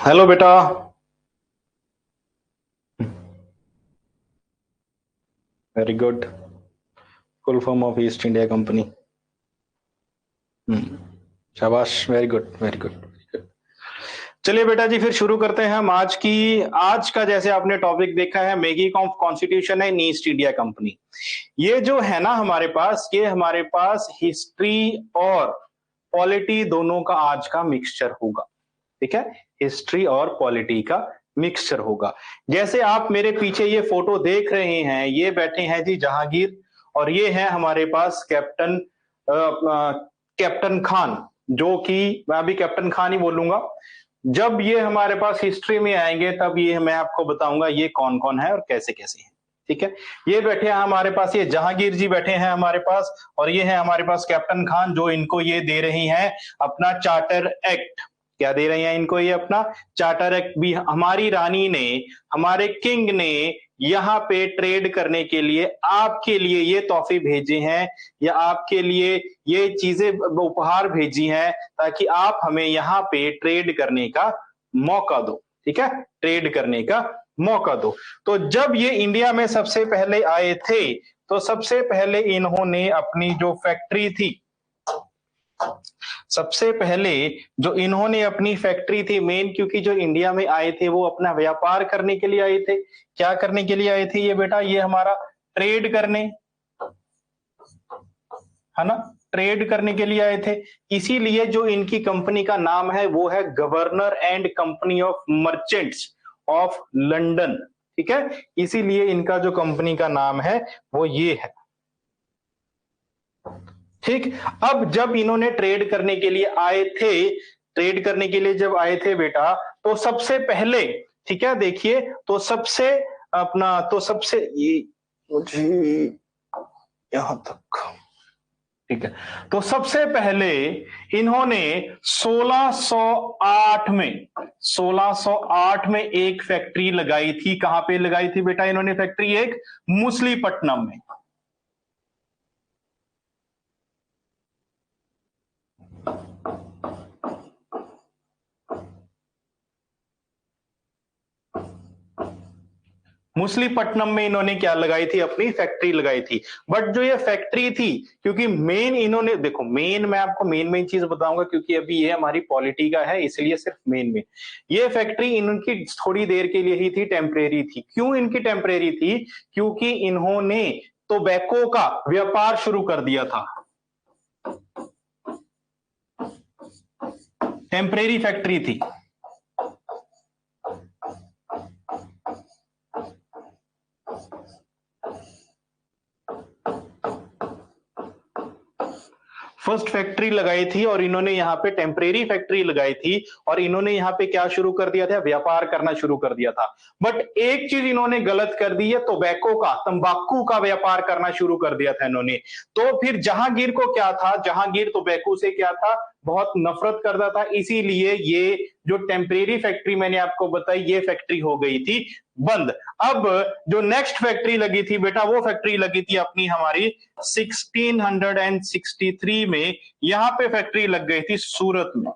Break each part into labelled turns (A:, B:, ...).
A: Hello बेटा। Very good. Full form of east India company. शाबाश, very good very good. चलिए बेटा जी, फिर शुरू करते हैं हम आज का जैसे आपने टॉपिक देखा है, making of constitution in east India company. ये जो है ना हमारे पास, ये हमारे पास हिस्ट्री और पॉलिटी दोनों का आज का मिक्सचर होगा। ठीक है, हिस्ट्री और पॉलिटी का मिक्सचर होगा। जैसे आप मेरे पीछे ये फोटो देख रहे हैं, ये बैठे हैं जी जहांगीर, और ये है हमारे पास कैप्टन खान, जो कि मैं अभी कैप्टन खान ही बोलूंगा। जब ये हमारे पास हिस्ट्री में आएंगे तब ये मैं आपको बताऊंगा ये कौन कौन है और कैसे कैसे है। ठीक है, ये बैठे हैं हमारे पास, ये जहांगीर जी बैठे हैं हमारे पास, और ये है हमारे पास कैप्टन खान, जो इनको ये दे रही हैं अपना चार्टर एक्ट। क्या दे रही हैं इनको? ये अपना चार्टर एक्ट। भी हमारी रानी ने, हमारे किंग ने यहाँ पे ट्रेड करने के लिए आपके लिए ये तोहफे भेजे हैं, या आपके लिए ये चीजें उपहार भेजी हैं, ताकि आप हमें यहाँ पे ट्रेड करने का मौका दो। ठीक है, ट्रेड करने का मौका दो। तो जब ये इंडिया में सबसे पहले आए थे, तो सबसे पहले इन्होंने अपनी जो फैक्ट्री थी, सबसे पहले जो इन्होंने अपनी फैक्ट्री थी मेन, क्योंकि जो इंडिया में आए थे वो अपना व्यापार करने के लिए आए थे। क्या करने के लिए आए थे ये बेटा? ये हमारा ट्रेड करने, है ना, ट्रेड करने के लिए आए थे। इसीलिए जो इनकी कंपनी का नाम है वो है governor and company of merchants of London. ठीक है, इसीलिए इनका जो कंपनी का नाम है वो ये है। ठीक, अब जब इन्होंने ट्रेड करने के लिए आए थे, ट्रेड करने के लिए जब आए थे बेटा, तो सबसे पहले, ठीक है देखिए, तो सबसे अपना, तो सबसे ये मुझे यहां तक, ठीक है, तो सबसे पहले इन्होंने 1608 में, 1608 में एक फैक्ट्री लगाई थी। कहां पे लगाई थी बेटा इन्होंने फैक्ट्री? एक मुसलीपट्टनम में। मुसलीपट्टनम में इन्होंने क्या लगाई थी, अपनी फैक्ट्री लगाई थी। बट जो ये फैक्ट्री थी, क्योंकि मेन इन्होंने देखो, मेन मैं आपको मेन चीज बताऊंगा, क्योंकि अभी ये हमारी पॉलिटी का है, इसलिए सिर्फ मेन ये फैक्ट्री इनकी थोड़ी देर के लिए ही थी, टेम्परेरी थी। क्यों इनकी टेम्परेरी थी? क्योंकि इन्होंने टोबैको का व्यापार शुरू कर दिया था। टेम्परेरी फैक्ट्री थी। फर्स्ट फैक्ट्री लगाई थी और इन्होंने यहाँ पे टेम्परेरी फैक्ट्री लगाई थी और इन्होंने यहाँ पे क्या शुरू कर दिया था, व्यापार करना शुरू कर दिया था। बट एक चीज इन्होंने गलत कर दी है, टोबैको का, तंबाकू का व्यापार करना शुरू कर दिया था इन्होंने। तो फिर जहांगीर को क्या था, जहांगीर टोबैको से क्या था, बहुत नफरत करता था, इसीलिए ये जो टेम्परेरी फैक्ट्री मैंने आपको बताई, ये फैक्ट्री हो गई थी बंद। अब जो नेक्स्ट फैक्ट्री लगी थी बेटा, वो फैक्ट्री लगी थी अपनी हमारी 1663 में। यहां पे फैक्ट्री लग गई थी सूरत में,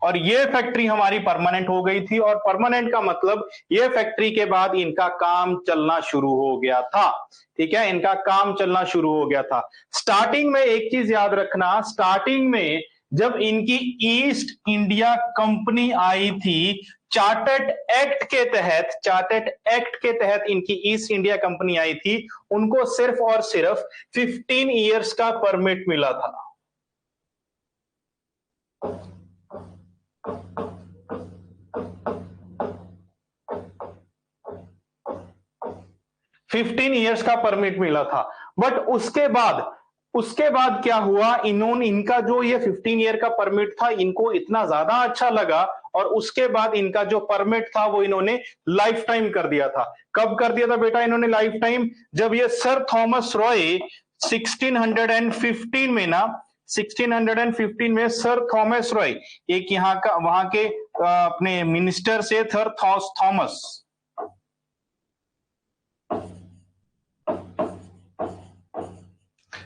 A: और ये फैक्ट्री हमारी परमानेंट हो गई थी। और परमानेंट का मतलब ये फैक्ट्री के बाद इनका काम चलना शुरू हो गया था। ठीक है, इनका काम चलना शुरू हो गया था। स्टार्टिंग में एक चीज याद रखना, स्टार्टिंग में जब इनकी ईस्ट इंडिया कंपनी आई थी, चार्टर्ड एक्ट के तहत इनकी ईस्ट इंडिया कंपनी आई थी, उनको सिर्फ और सिर्फ 15 ईयर्स का परमिट मिला था। 15 ईयर्स का परमिट मिला था। बट उसके बाद क्या हुआ, इनका जो ये 15 ईयर का परमिट था, इनको इतना ज्यादा अच्छा लगा, और उसके बाद इनका जो परमिट था वो इन्होंने लाइफ टाइम कर दिया था। कब कर दिया था बेटा इन्होंने लाइफ टाइम? जब ये सर थॉमस रॉय 1615 में ना, 1615 में सर थॉमस रॉय, एक यहाँ का वहां के अपने मिनिस्टर से sir Thomas,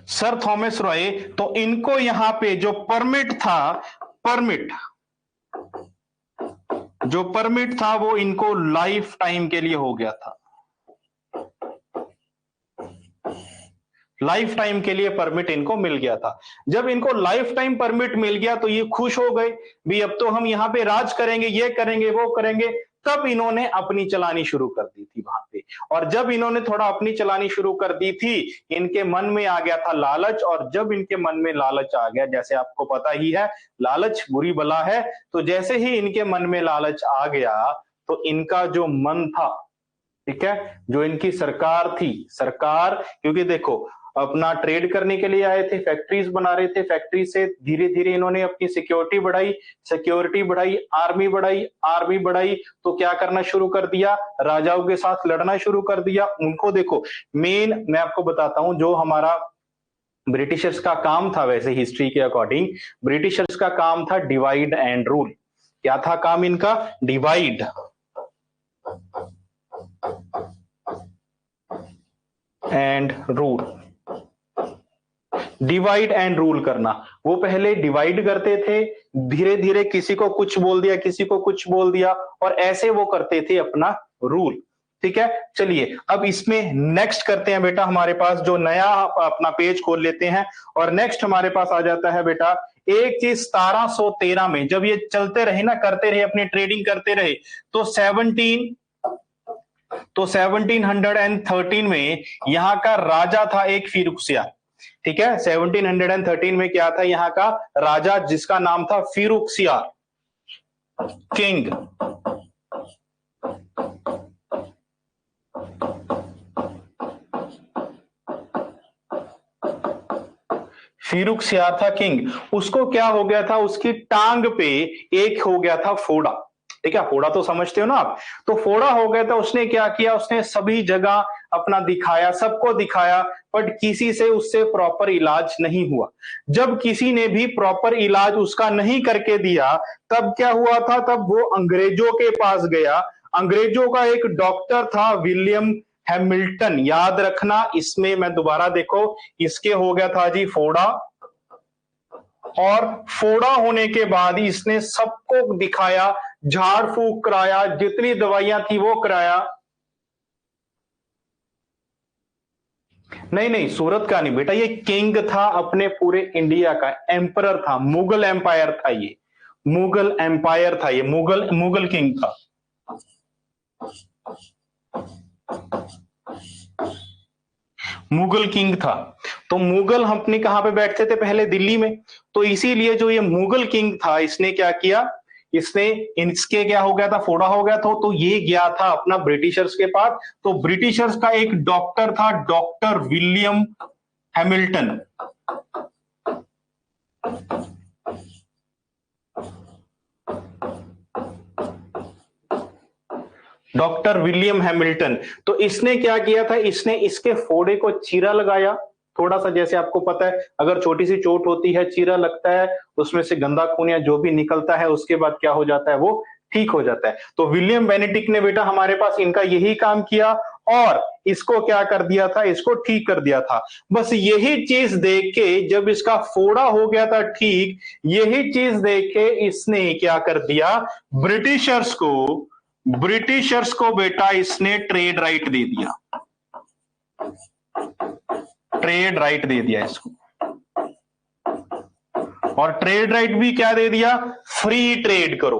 A: sir Thomas Roy, तो इनको यहां पे जो परमिट था वो इनको लाइफ टाइम के लिए हो गया था। लाइफ टाइम के लिए परमिट इनको मिल गया था। जब इनको लाइफ टाइम परमिट मिल गया तो ये खुश हो गए, भी अब तो हम यहाँ पे राज करेंगे, ये करेंगे, वो करेंगे। तब इन्होंने अपनी चलानी शुरू कर दी थी वहां पे। और जब इन्होंने थोड़ा अपनी चलानी शुरू कर दी थी, इनके मन में आ गया था लालच। और जब इनके मन में लालच आ गया, जैसे आपको पता ही है लालच बुरी बला है, तो जैसे ही इनके मन में लालच आ गया तो इनका जो मन था, ठीक है, जो इनकी सरकार थी, सरकार, क्योंकि देखो अपना ट्रेड करने के लिए आए थे, फैक्ट्रीज बना रहे थे, फैक्ट्री से धीरे धीरे इन्होंने अपनी सिक्योरिटी बढ़ाई, आर्मी बढ़ाई, तो क्या करना शुरू कर दिया, राजाओं के साथ लड़ना शुरू कर दिया। उनको देखो, मेन मैं आपको बताता हूं, जो हमारा ब्रिटिशर्स का काम था, वैसे हिस्ट्री के अकॉर्डिंग ब्रिटिशर्स का काम था डिवाइड एंड रूल। क्या था काम इनका? Divide and rule, divide and rule करना। वो पहले डिवाइड करते थे, धीरे धीरे किसी को कुछ बोल दिया, किसी को कुछ बोल दिया, और ऐसे वो करते थे अपना रूल। ठीक है, चलिए अब इसमें नेक्स्ट करते हैं बेटा, हमारे पास जो नया अपना पेज खोल लेते हैं, और नेक्स्ट हमारे पास आ जाता है बेटा एक चीज 1713 में, जब ये चलते रहे ना, करते रहे, अपनी ट्रेडिंग करते रहे, तो 1713 में यहां का राजा था एक फिरुखसियार। ठीक है, 1713 में क्या था, यहां का राजा जिसका नाम था फिरुखसियार, किंग। फिरुखसियार था किंग। उसको क्या हो गया था, उसकी टांग पे एक हो गया था फोड़ा। ठीक है, फोड़ा तो समझते हो ना आप, तो फोड़ा हो गया था। उसने क्या किया, उसने सभी जगह अपना दिखाया, सबको दिखाया, बट किसी से उससे प्रॉपर इलाज नहीं हुआ। जब किसी ने भी प्रॉपर इलाज उसका नहीं करके दिया, तब क्या हुआ था, तब वो अंग्रेजों के पास गया। अंग्रेजों का एक डॉक्टर था विलियम हैमिल्टन, याद रखना, इसमें मैं दोबारा देखो, इसके हो गया था जी फोड़ा, और फोड़ा होने के बाद इसने सबको दिखाया, झाड़ फूक कराया, जितनी दवाइयां थी वो कराया, नहीं नहीं, सूरत का नहीं बेटा, ये किंग था अपने पूरे इंडिया का, एम्परर था, मुगल एम्पायर था ये, मुगल एम्पायर था ये, मुगल मुगल किंग था। मुगल किंग था। तो मुगल हम अपने कहां पे बैठते थे पहले? दिल्ली में। तो इसीलिए जो ये मुगल किंग था, इसने क्या किया, इसने इसके क्या हो गया था, फोड़ा हो गया था, तो ये गया था अपना ब्रिटिशर्स के पास। तो ब्रिटिशर्स का एक डॉक्टर था, doctor William Hamilton. Doctor William Hamilton. तो इसने क्या किया था, इसने इसके फोड़े को चीरा लगाया थोड़ा सा। जैसे आपको पता है, अगर छोटी सी चोट होती है, चीरा लगता है, उसमें से गंदा खून या जो भी निकलता है, उसके बाद क्या हो जाता है, वो ठीक हो जाता है। तो विलियम बेनेडिक्ट ने बेटा हमारे पास इनका यही काम किया और इसको क्या कर दिया था, इसको ठीक कर दिया था। बस यही चीज देख के जब इसका फोड़ा हो गया था ठीक, यही चीज देख के इसने क्या कर दिया, ब्रिटिशर्स को बेटा इसने ट्रेड राइट दे दिया, ट्रेड राइट दे दिया इसको। और ट्रेड राइट भी क्या दे दिया, फ्री ट्रेड करो,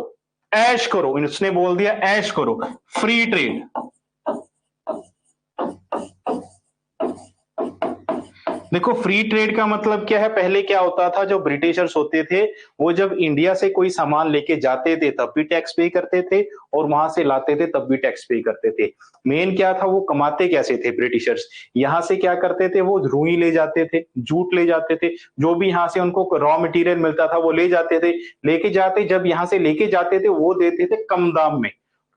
A: ऐश करो, इसने बोल दिया ऐश करो, फ्री ट्रेड। देखो फ्री ट्रेड का मतलब क्या है, पहले क्या होता था, जो ब्रिटिशर्स होते थे वो जब इंडिया से कोई सामान लेके जाते थे तब भी टैक्स पे करते थे, और वहां से लाते थे तब भी टैक्स पे करते थे। मेन क्या था, वो कमाते कैसे थे ब्रिटिशर्स, यहां से क्या करते थे, वो रुई ले जाते थे, जूट ले जाते थे, जो भी यहाँ से उनको रॉ मटेरियल मिलता था वो ले जाते थे। लेके जाते, जब यहाँ से लेके जाते थे वो देते थे कम दाम में,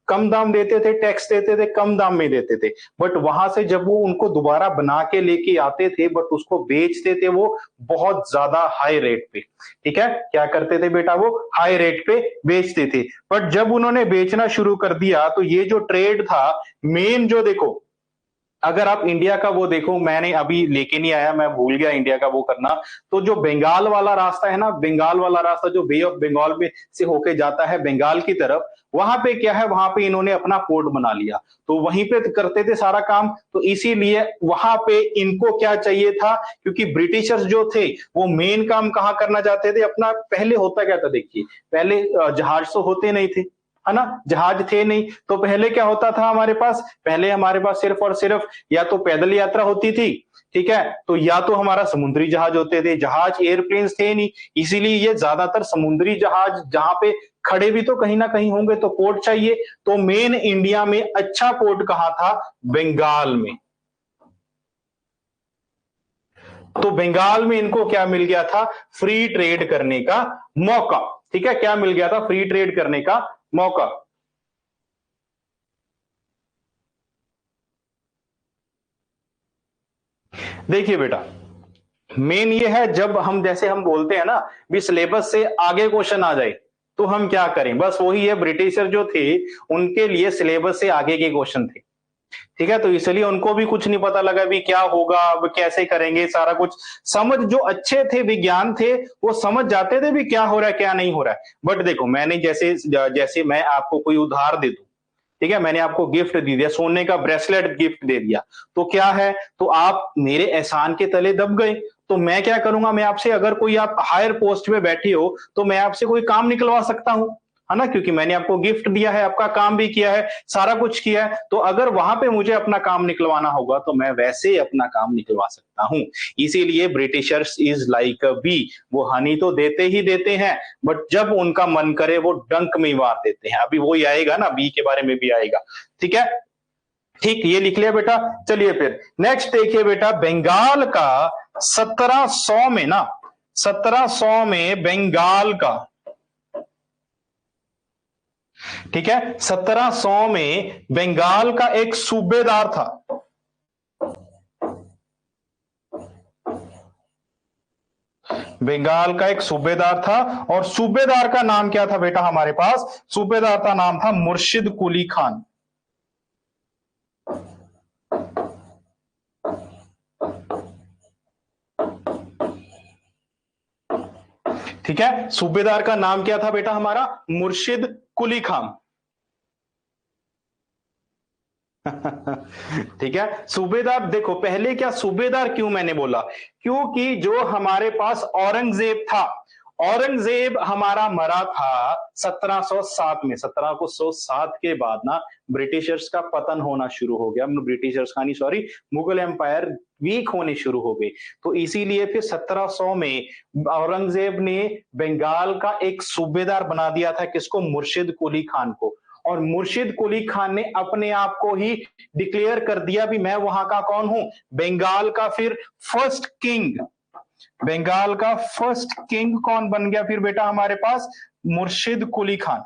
A: कम दाम देते थे, टैक्स देते थे, कम दाम में देते थे। बट वहां से जब वो उनको दोबारा बना के लेके आते थे, बट उसको बेचते थे वो बहुत ज्यादा हाई रेट पे। ठीक है, क्या करते थे बेटा, वो हाई रेट पे बेचते थे। बट जब उन्होंने बेचना शुरू कर दिया तो ये जो ट्रेड था, मेन जो देखो, अगर आप इंडिया का वो देखो, मैंने अभी लेके नहीं आया, मैं भूल गया इंडिया का वो करना। तो जो बंगाल वाला रास्ता है ना, बंगाल वाला रास्ता जो बे ऑफ बंगाल में से होके जाता है बंगाल की तरफ, वहां पे क्या है, वहां पे इन्होंने अपना पोर्ट बना लिया, तो वहीं पे करते थे सारा काम। तो इसीलिए वहां पे इनको क्या चाहिए था, क्योंकि ब्रिटिशर्स जो थे वो मेन काम कहाँ करना चाहते थे अपना, पहले होता क्या था देखिए, पहले जहाज तो होते नहीं थे, है ना, जहाज थे नहीं, तो पहले क्या होता था हमारे पास, पहले हमारे पास सिर्फ और सिर्फ या तो पैदल यात्रा होती थी, ठीक है, तो या तो हमारा समुद्री जहाज होते थे, जहाज एयरप्लेन्स थे नहीं, इसीलिए ये ज्यादातर समुद्री जहाज, जहां पे खड़े भी तो कहीं ना कहीं होंगे तो पोर्ट चाहिए। तो मेन इंडिया में अच्छा पोर्ट कहाँ था, बंगाल में। तो बंगाल में इनको क्या मिल गया था, फ्री ट्रेड करने का मौका। ठीक है, क्या मिल गया था, फ्री ट्रेड करने का मौका। देखिए बेटा, मेन ये है, जब हम जैसे हम बोलते हैं ना, भी सिलेबस से आगे क्वेश्चन आ जाए तो हम क्या करें, बस वही है, ब्रिटिशर जो थे उनके लिए सिलेबस से आगे के क्वेश्चन थे। ठीक है, तो इसलिए उनको भी कुछ नहीं पता लगा भी क्या होगा, अब कैसे करेंगे, सारा कुछ समझ, जो अच्छे थे, विज्ञान थे, वो समझ जाते थे भी क्या हो रहा है क्या नहीं हो रहा है। बट देखो, मैंने जैसे जैसे मैं आपको कोई उधार दे दूं, ठीक है, मैंने आपको गिफ्ट दे दिया, सोने का ब्रेसलेट गिफ्ट दे दिया, तो क्या है, तो आप मेरे एहसान के तले दब गए। तो मैं क्या करूंगा, मैं आपसे, अगर कोई आप हायर पोस्ट पे बैठे हो तो मैं आपसे कोई काम निकलवा सकता हूं, है ना, क्योंकि मैंने आपको गिफ्ट दिया है, आपका काम भी किया है, सारा कुछ किया है। तो अगर वहां पे मुझे अपना काम निकलवाना होगा तो मैं वैसे अपना काम निकलवा सकता हूं। इसीलिए Britishers is like a bee, वो हनी तो देते ही देते हैं, बट जब उनका मन करे वो डंक में ही मार देते हैं। अभी वो ही आएगा ना, बी के बारे में भी आएगा। ठीक है, ठीक, ये लिख लिया बेटा। चलिए फिर नेक्स्ट देखिए बेटा, बंगाल का 1700 में ना, 1700 में बंगाल का, ठीक है, 1700 में बंगाल का एक सूबेदार था, बंगाल का एक सूबेदार था, और सूबेदार का नाम क्या था बेटा हमारे पास, सूबेदार का नाम था मुर्शिद कुली खान। ठीक है, सूबेदार का नाम क्या था बेटा हमारा, मुर्शिद कुली खान। ठीक है, सूबेदार देखो पहले क्या सूबेदार क्यों मैंने बोला, क्योंकि जो हमारे पास औरंगजेब था, औरंगजेब हमारा मरा था 1707 में। 1707 के बाद ना ब्रिटिशर्स का पतन होना शुरू हो गया, ब्रिटिशर्स का नहीं सॉरी, मुगल एम्पायर वीक होने शुरू हो गए। तो इसीलिए फिर 1700 में औरंगजेब ने बंगाल का एक सूबेदार बना दिया था, किसको, मुर्शिद कुली खान को। और मुर्शिद कुली खान ने अपने आप को ही डिक्लेयर कर दिया भी मैं वहां का कौन हूं, बंगाल का फिर फर्स्ट किंग। बंगाल का फर्स्ट किंग कौन बन गया फिर बेटा हमारे पास, मुर्शिद कुली खान।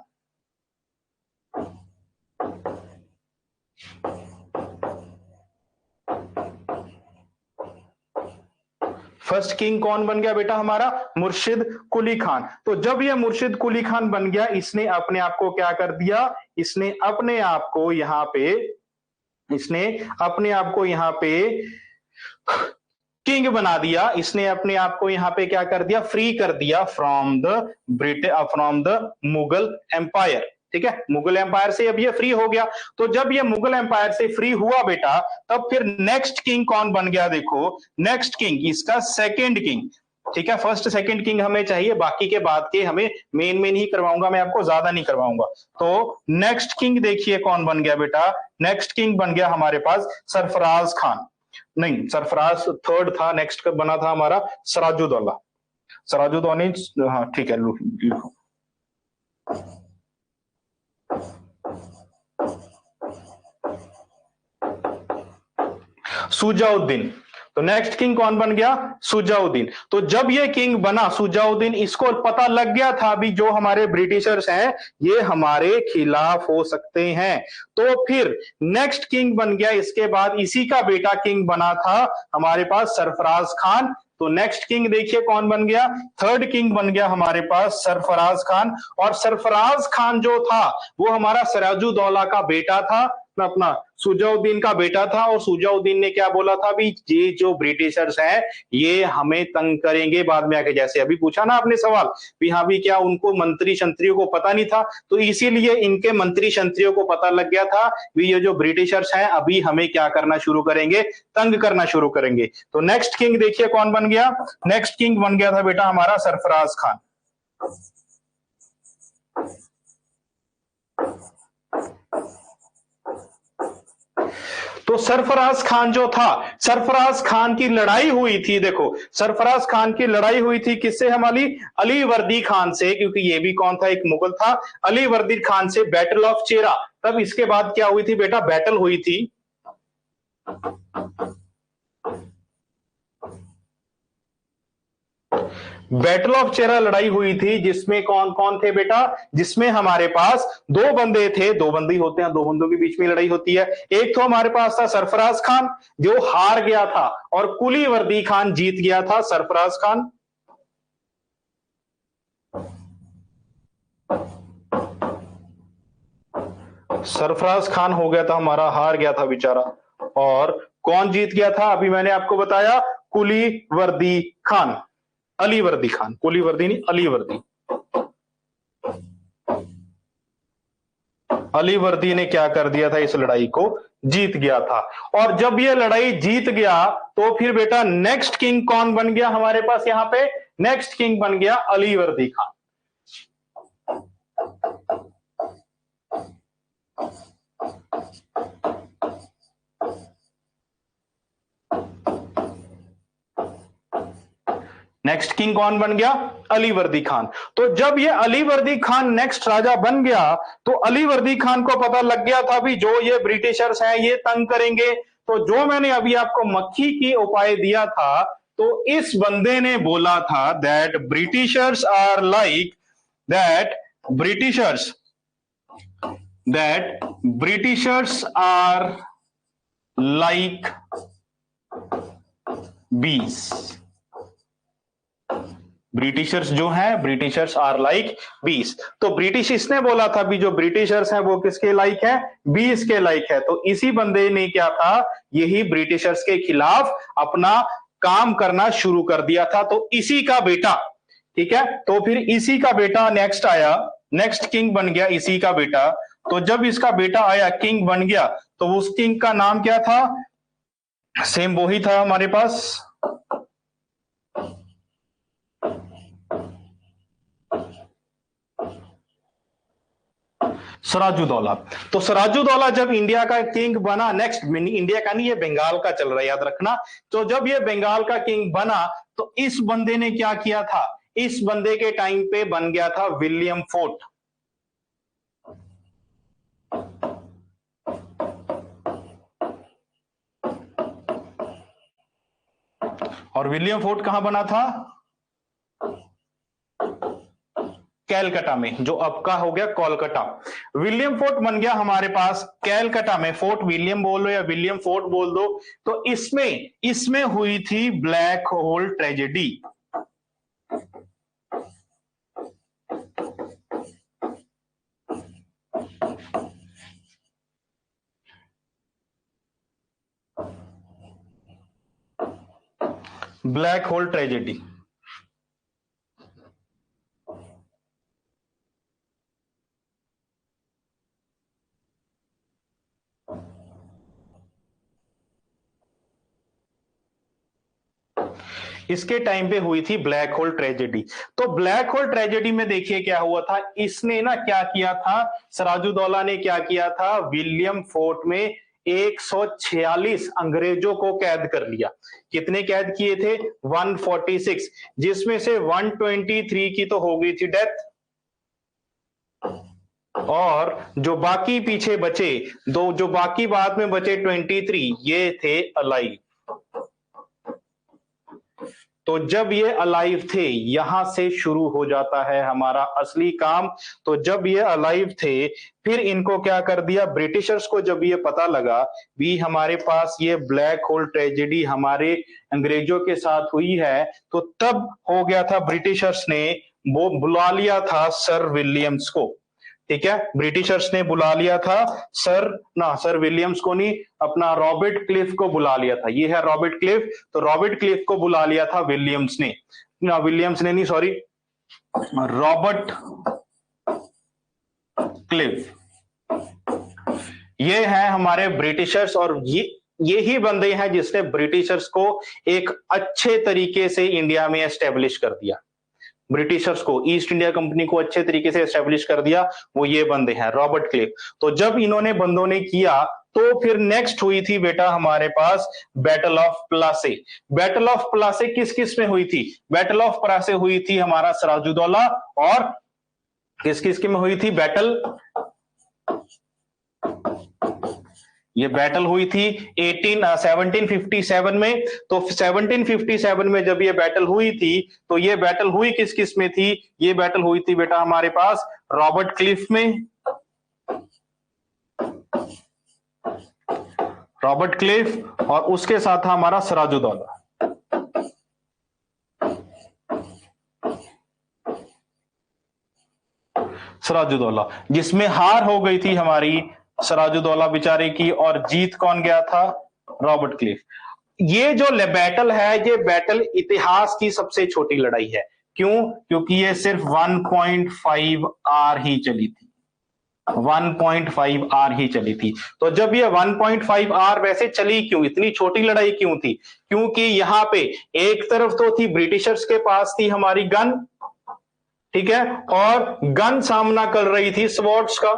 A: फर्स्ट किंग कौन बन गया बेटा हमारा, मुर्शिद कुली खान। तो जब यह मुर्शिद कुली खान बन गया, इसने अपने आप को क्या कर दिया, इसने अपने आप को यहां पे, इसने अपने आप को यहां पे किंग बना दिया। इसने अपने आप को यहां पे क्या कर दिया, फ्री कर दिया फ्रॉम द मुगल एम्पायर। ठीक है, मुगल एम्पायर से अब ये फ्री हो गया। तो जब ये मुगल एम्पायर से फ्री हुआ बेटा, तब फिर नेक्स्ट किंग कौन बन गया, देखो नेक्स्ट किंग इसका सेकंड किंग। ठीक है, फर्स्ट सेकंड किंग हमें चाहिए, बाकी के बाद के हमें मेन ही करवाऊंगा मैं, आपको ज्यादा नहीं करवाऊंगा। तो नेक्स्ट किंग देखिए कौन बन गया बेटा, नेक्स्ट किंग बन गया हमारे पास सरफराज खान। नहीं, सरफराज थर्ड था, नेक्स्ट बना था हमारा सराजुद्दौला। सराजुद्दौला, हाँ ठीक है, लिखो। सुजाउद्दीन। तो नेक्स्ट किंग कौन बन गया, सुजाउद्दीन। तो जब ये किंग बना सुजाउद्दीन, इसको पता लग गया था अभी जो हमारे ब्रिटिशर्स हैं ये हमारे खिलाफ हो सकते हैं। तो फिर नेक्स्ट किंग बन गया, इसके बाद इसी का बेटा किंग बना था हमारे पास सरफराज खान। तो नेक्स्ट किंग देखिए कौन बन गया, थर्ड किंग बन गया हमारे पास सरफराज खान। और सरफराज खान जो था वो हमारा सिराजुद्दौला का बेटा था, अपना सुजाउद्दीन का बेटा था। और सुजाउद्दीन ने क्या बोला था भी, ये जो ब्रिटिशर्स हैं ये हमें तंग करेंगे बाद में आके, जैसे अभी पूछा ना आपने सवाल भी, हाँ भी क्या उनको मंत्री शंत्रियों को पता नहीं था, तो इसीलिए इनके मंत्री शंत्रियों को पता लग गया था भी ये जो ब्रिटिशर्स हैं अभी हमें क्या करना शुरू करेंगे, तंग करना शुरू करेंगे। तो नेक्स्ट किंग देखिए कौन बन गया, नेक्स्ट किंग बन गया था बेटा हमारा सरफराज खान। तो सरफराज खान जो था, सरफराज खान की लड़ाई हुई थी, देखो सरफराज खान की लड़ाई हुई थी किससे, हमारी अलीवर्दी खान से, क्योंकि ये भी कौन था, एक मुगल था, अलीवर्दी खान से, बैटल ऑफ चेरा। तब इसके बाद क्या हुई थी बेटा, बैटल हुई थी, बैटल ऑफ चेरा लड़ाई हुई थी, जिसमें कौन कौन थे बेटा, जिसमें हमारे पास दो बंदे थे, दो बंदे होते हैं, दो बंदों के बीच में लड़ाई होती है। एक तो हमारे पास था सरफराज खान जो हार गया था, और कुली वर्दी खान जीत गया था। सरफराज खान, सरफराज खान हो गया था हमारा, हार गया था बेचारा। और कौन जीत गया था, अभी मैंने आपको बताया, कुली वर्दी खान, अलीवर्दी खान, कुली वर्दी नहीं, अलीवर्दी। अलीवर्दी ने क्या कर दिया था, इस लड़ाई को जीत गया था। और जब ये लड़ाई जीत गया तो फिर बेटा नेक्स्ट किंग कौन बन गया हमारे पास, यहां पे नेक्स्ट किंग बन गया अलीवर्दी खान। नेक्स्ट किंग कौन बन गया, अलीवर्दी खान। तो जब ये अलीवर्दी खान नेक्स्ट राजा बन गया, तो अलीवर्दी खान को पता लग गया था भी जो ये ब्रिटिशर्स हैं ये तंग करेंगे। तो जो मैंने अभी आपको मक्खी की उपाय दिया था, तो इस बंदे ने बोला था that Britishers are like, that Britishers are like bees. Britishers जो है, ब्रिटिशर्स आर लाइक बीस। तो ब्रिटिश इसने बोला था भी जो ब्रिटिशर्स हैं वो किसके लाइक है, बीस के लाइक है। तो इसी बंदे ने क्या था, यही ब्रिटिशर्स के खिलाफ अपना काम करना शुरू कर दिया था। तो इसी का बेटा, ठीक है, तो फिर इसी का बेटा नेक्स्ट आया, नेक्स्ट किंग बन गया इसी का बेटा। तो जब इसका बेटा आया किंग बन गया, तो तो उस किंग का नाम क्या था? सेम वही था हमारे पास, सिराजुद्दौला। तो सिराजुद्दौला जब इंडिया का किंग बना, नेक्स्ट इंडिया का नहीं, ये बंगाल का चल रहा है, याद रखना। तो जब ये बंगाल का किंग बना तो इस बंदे ने क्या किया था? इस बंदे के टाइम पे बन गया था विलियम फोर्ट। और विलियम फोर्ट कहां बना था? कैलकाटा में, जो अब का हो गया कोलकाता। विलियम फोर्ट बन गया हमारे पास कैलकाटा में। फोर्ट विलियम बोल दो या विलियम फोर्ट बोल दो। तो इसमें हुई थी black hole tragedy. Black hole tragedy. इसके टाइम पे हुई थी ब्लैक होल ट्रेजेडी। तो ब्लैक होल ट्रेजेडी में देखिए क्या हुआ था। इसने ना क्या किया था, सिराजुद्दौला ने क्या किया था, विलियम फोर्ट में 146 अंग्रेजों को कैद कर लिया। कितने कैद किए थे? 146, जिसमें से 123 की तो हो गई थी डेथ, और जो बाकी पीछे बचे दो, जो बाकी बाद में बचे 23, ये थे अलाइव। तो जब ये अलाइव थे, यहां से शुरू हो जाता है हमारा असली काम। तो जब ये अलाइव थे, फिर इनको क्या कर दिया ब्रिटिशर्स को, जब ये पता लगा भी हमारे पास ये ब्लैक होल ट्रेजेडी हमारे अंग्रेजों के साथ हुई है, तो तब हो गया था ब्रिटिशर्स ने वो बुला लिया था सर विलियम्स को। ठीक है, ब्रिटिशर्स ने बुला लिया था सर विलियम्स को नहीं, अपना रॉबर्ट क्लिफ को बुला लिया था। ये है रॉबर्ट क्लिफ। तो रॉबर्ट क्लिफ को बुला लिया था विलियम्स ने, नहीं सॉरी, रॉबर्ट क्लिफ। ये है हमारे ब्रिटिशर्स, और ये ही बंदे हैं जिसने ब्रिटिशर्स को एक अच्छे तरीके से इंडिया में एस्टेब्लिश कर दिया। ब्रिटिशर्स को, ईस्ट इंडिया कंपनी को अच्छे तरीके से एस्टेब्लिश कर दिया, वो ये बंदे हैं रॉबर्ट क्लिफ। तो जब इन्होंने बंदों ने किया, तो फिर नेक्स्ट हुई थी बेटा हमारे पास battle of Plassey. Battle of Plassey किस किस में हुई थी? बैटल ऑफ प्लासी हुई थी हमारा सिराजुद्दौला, और किस किस में हुई थी बैटल? ये बैटल हुई थी 1757 में। तो 1757 में जब ये बैटल हुई थी, तो ये बैटल हुई किस किस में थी? ये बैटल हुई थी बेटा हमारे पास रॉबर्ट क्लिफ में, रॉबर्ट क्लिफ, और उसके साथ था हमारा सिराजुद्दौला। सिराजुद्दौला, जिसमें हार हो गई थी हमारी सिराजुद्दौला बेचारे की, और जीत कौन गया था? Robert Cliff. ये जो बैटल है, ये बैटल इतिहास की सबसे छोटी लड़ाई है। क्यों? क्योंकि ये सिर्फ 1.5 आर ही चली थी, 1.5 आर ही चली थी। तो जब ये 1.5 आर वैसे चली, क्यों इतनी छोटी लड़ाई क्यों थी? क्योंकि यहां पे एक तरफ तो थी ब्रिटिशर्स के पास थी हमारी गन, ठीक है, और गन सामना कर रही थी स्वॉर्ड्स का।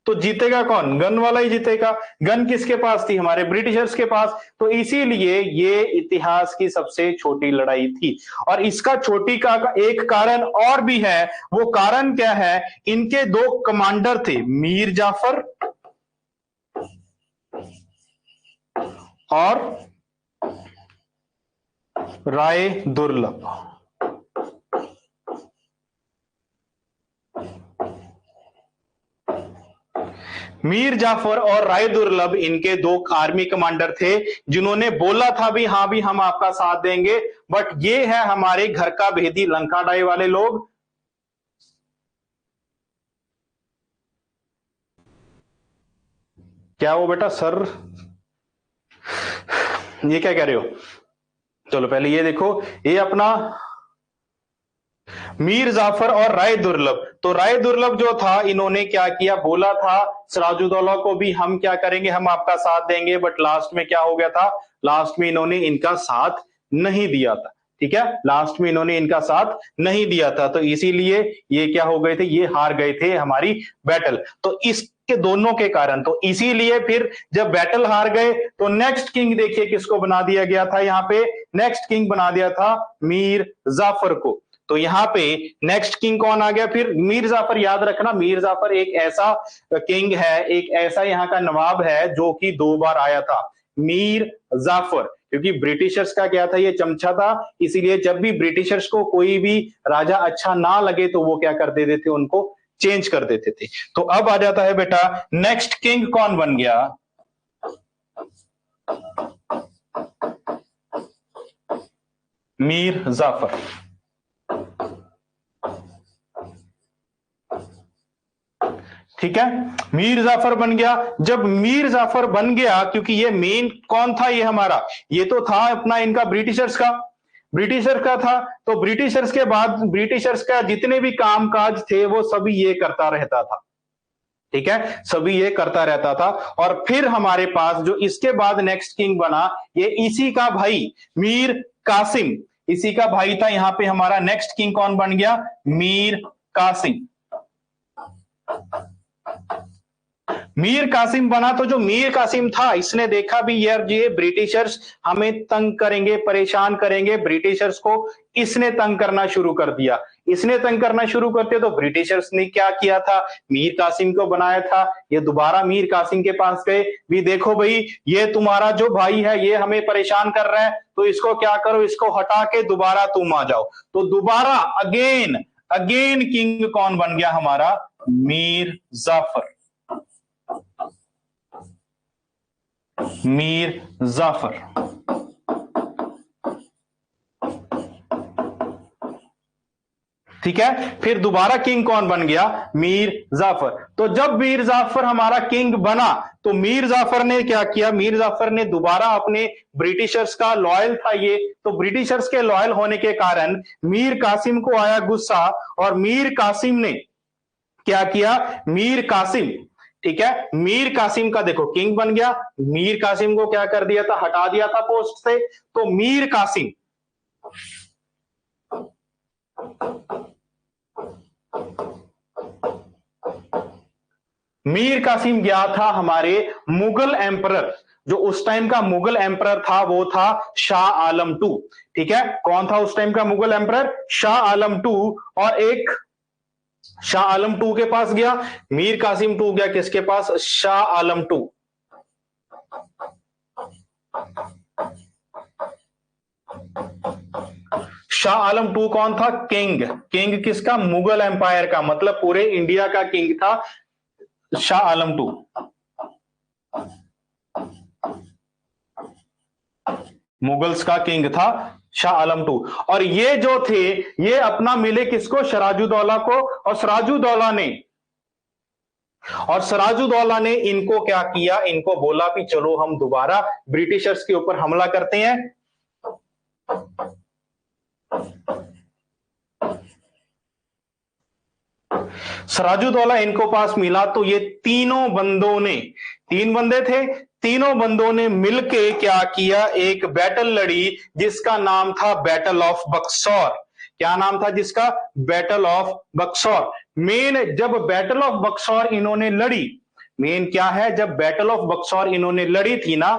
A: तो जीतेगा कौन? गन वाला ही जीतेगा। गन किसके पास थी? हमारे ब्रिटिशर्स के पास। तो इसीलिए ये इतिहास की सबसे छोटी लड़ाई थी। और इसका छोटी का एक कारण और भी है। वो कारण क्या है? इनके दो कमांडर थे, मीर जाफर और राय दुर्लभ। मीर जाफर और राय दुर्लभ इनके दो आर्मी कमांडर थे, जिन्होंने बोला था भी हाँ भी हम आपका साथ देंगे। बट ये है हमारे घर का भेदी लंका डाई वाले लोग। क्या वो बेटा सर, ये क्या कह रहे हो? चलो पहले ये देखो, ये अपना मीर जाफर और राय दुर्लभ। तो राय दुर्लभ जो था, इन्होंने क्या किया, बोला था सिराजुद्दौला को भी हम क्या करेंगे, हम आपका साथ देंगे, बट लास्ट में क्या हो गया था, लास्ट में इन्होंने इनका साथ नहीं दिया था। ठीक है, लास्ट में इन्होंने इनका साथ नहीं दिया था, तो इसीलिए ये क्या हो गए थे, ये हार गए थे हमारी बैटल। तो इसके दोनों के कारण, तो इसीलिए फिर जब बैटल हार गए तो नेक्स्ट किंग देखिए किसको बना दिया गया था, यहाँ पे नेक्स्ट किंग बना दिया था मीर जाफर को। तो यहाँ पे नेक्स्ट किंग कौन आ गया, फिर मीर जाफर। याद रखना, मीर जाफर एक ऐसा किंग है, एक ऐसा यहाँ का नवाब है जो कि 2 बार आया था, मीर जाफर। क्योंकि ब्रिटिशर्स का क्या था, ये चमचा था, इसीलिए जब भी ब्रिटिशर्स को कोई भी राजा अच्छा ना लगे तो वो क्या कर देते थे, उनको चेंज कर देते थे। तो अब आ जाता है बेटा, नेक्स्ट किंग कौन बन गया, मीर जाफर। ठीक है, मीर जाफर बन गया। जब मीर जाफर बन गया, क्योंकि ये मेन कौन था, ये हमारा, ये तो था अपना इनका ब्रिटिशर्स का, ब्रिटिशर्स का था। तो ब्रिटिशर्स के बाद ब्रिटिशर्स का जितने भी कामकाज थे वो सभी ये करता रहता था। ठीक है, सभी ये करता रहता था। और फिर हमारे पास जो इसके बाद नेक्स्ट किंग बना, ये इसी का भाई मीर कासिम, इसी का भाई था। यहां पे हमारा नेक्स्ट किंग कौन बन गया, मीर कासिम। मीर कासिम बना। तो जो मीर कासिम था, इसने देखा भी यार ये ब्रिटिशर्स हमें तंग करेंगे, परेशान करेंगे, ब्रिटिशर्स को इसने तंग करना शुरू कर दिया। इसने तंग करना शुरू करते तो ब्रिटिशर्स ने क्या किया था, मीर कासिम को बनाया था। ये दोबारा मीर कासिम के पास गए, भी देखो भाई ये तुम्हारा जो भाई है ये हमें परेशान कर रहा है, तो इसको क्या करो, इसको हटा के दोबारा तुम आ जाओ। तो दोबारा अगेन अगेन किंग कौन बन गया हमारा, मीर जाफर। मीर जाफर। ठीक है, फिर दोबारा किंग कौन बन गया, मीर जाफर। तो जब मीर जाफर हमारा किंग बना, तो मीर जाफर ने क्या किया, मीर जाफर ने दोबारा अपने ब्रिटिशर्स का लॉयल था ये, तो ब्रिटिशर्स के लॉयल होने के कारण मीर कासिम को आया गुस्सा, और मीर कासिम ने क्या किया, मीर कासिम, ठीक है, मीर कासिम का देखो किंग बन गया, मीर कासिम को क्या कर दिया था, हटा दिया था पोस्ट से। तो मीर कासिम, मीर कासिम गया था हमारे मुगल एम्परर, जो उस टाइम का मुगल एम्परर था वो था शाह आलम टू। ठीक है, कौन था उस टाइम का मुगल एम्परर, शाह आलम टू। और एक शाह आलम टू के पास गया, मीर कासिम टू गया किसके पास, शाह आलम टू। शाह आलम टू कौन था, किंग। किंग किसका, मुगल एम्पायर का, मतलब पूरे इंडिया का किंग था शाह आलम टू। मुगल्स का किंग था शाह आलम टू। और ये जो थे ये अपना मिले किसको, सिराजुद्दौला को। और सिराजुद्दौला ने इनको क्या किया, इनको बोला कि चलो हम दोबारा ब्रिटिशर्स के ऊपर हमला करते हैं। सिराजुद्दौला इनको पास मिला, तो ये तीनों बंदों ने, 3 बंदे थे, तीनों बंदों ने मिलके क्या किया, एक बैटल लड़ी जिसका नाम था बैटल ऑफ बक्सौर। क्या नाम था जिसका, बैटल ऑफ बक्सौर। मेन जब बैटल ऑफ बक्सौर इन्होंने लड़ी, मेन क्या है, जब बैटल ऑफ बक्सौर इन्होंने लड़ी थी ना,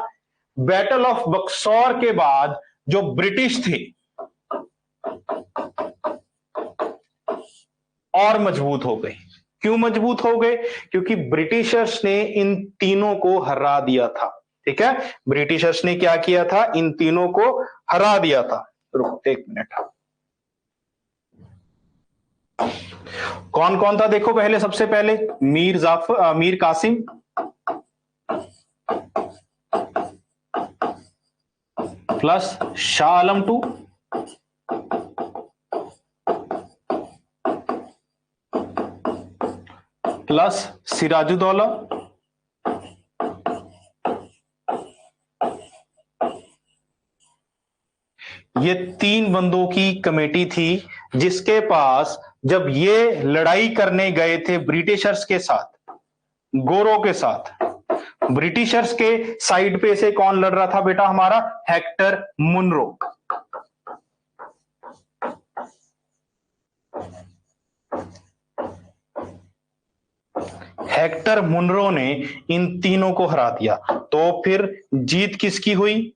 A: बैटल ऑफ बक्सौर के बाद जो ब्रिटिश थे और मजबूत हो गए। क्यों मजबूत हो गए, क्योंकि ब्रिटिशर्स ने इन तीनों को हरा दिया था। ठीक है, ब्रिटिशर्स ने क्या किया था, इन तीनों को हरा दिया था। रुको 1 मिनट, कौन कौन था देखो, पहले सबसे पहले Mir Jafar, Mir Qasim, plus Shah Alam two, plus Sirajuddaula, ये 3 बंदों की कमेटी थी जिसके पास जब ये लड़ाई करने गए थे ब्रिटिशर्स के साथ, गोरों के साथ, ब्रिटिशर्स के साइड पे से कौन लड़ रहा था बेटा? हमारा हेक्टर मुनरो। हेक्टर मुनरो ने इन तीनों को हरा दिया। तो फिर जीत किसकी हुई?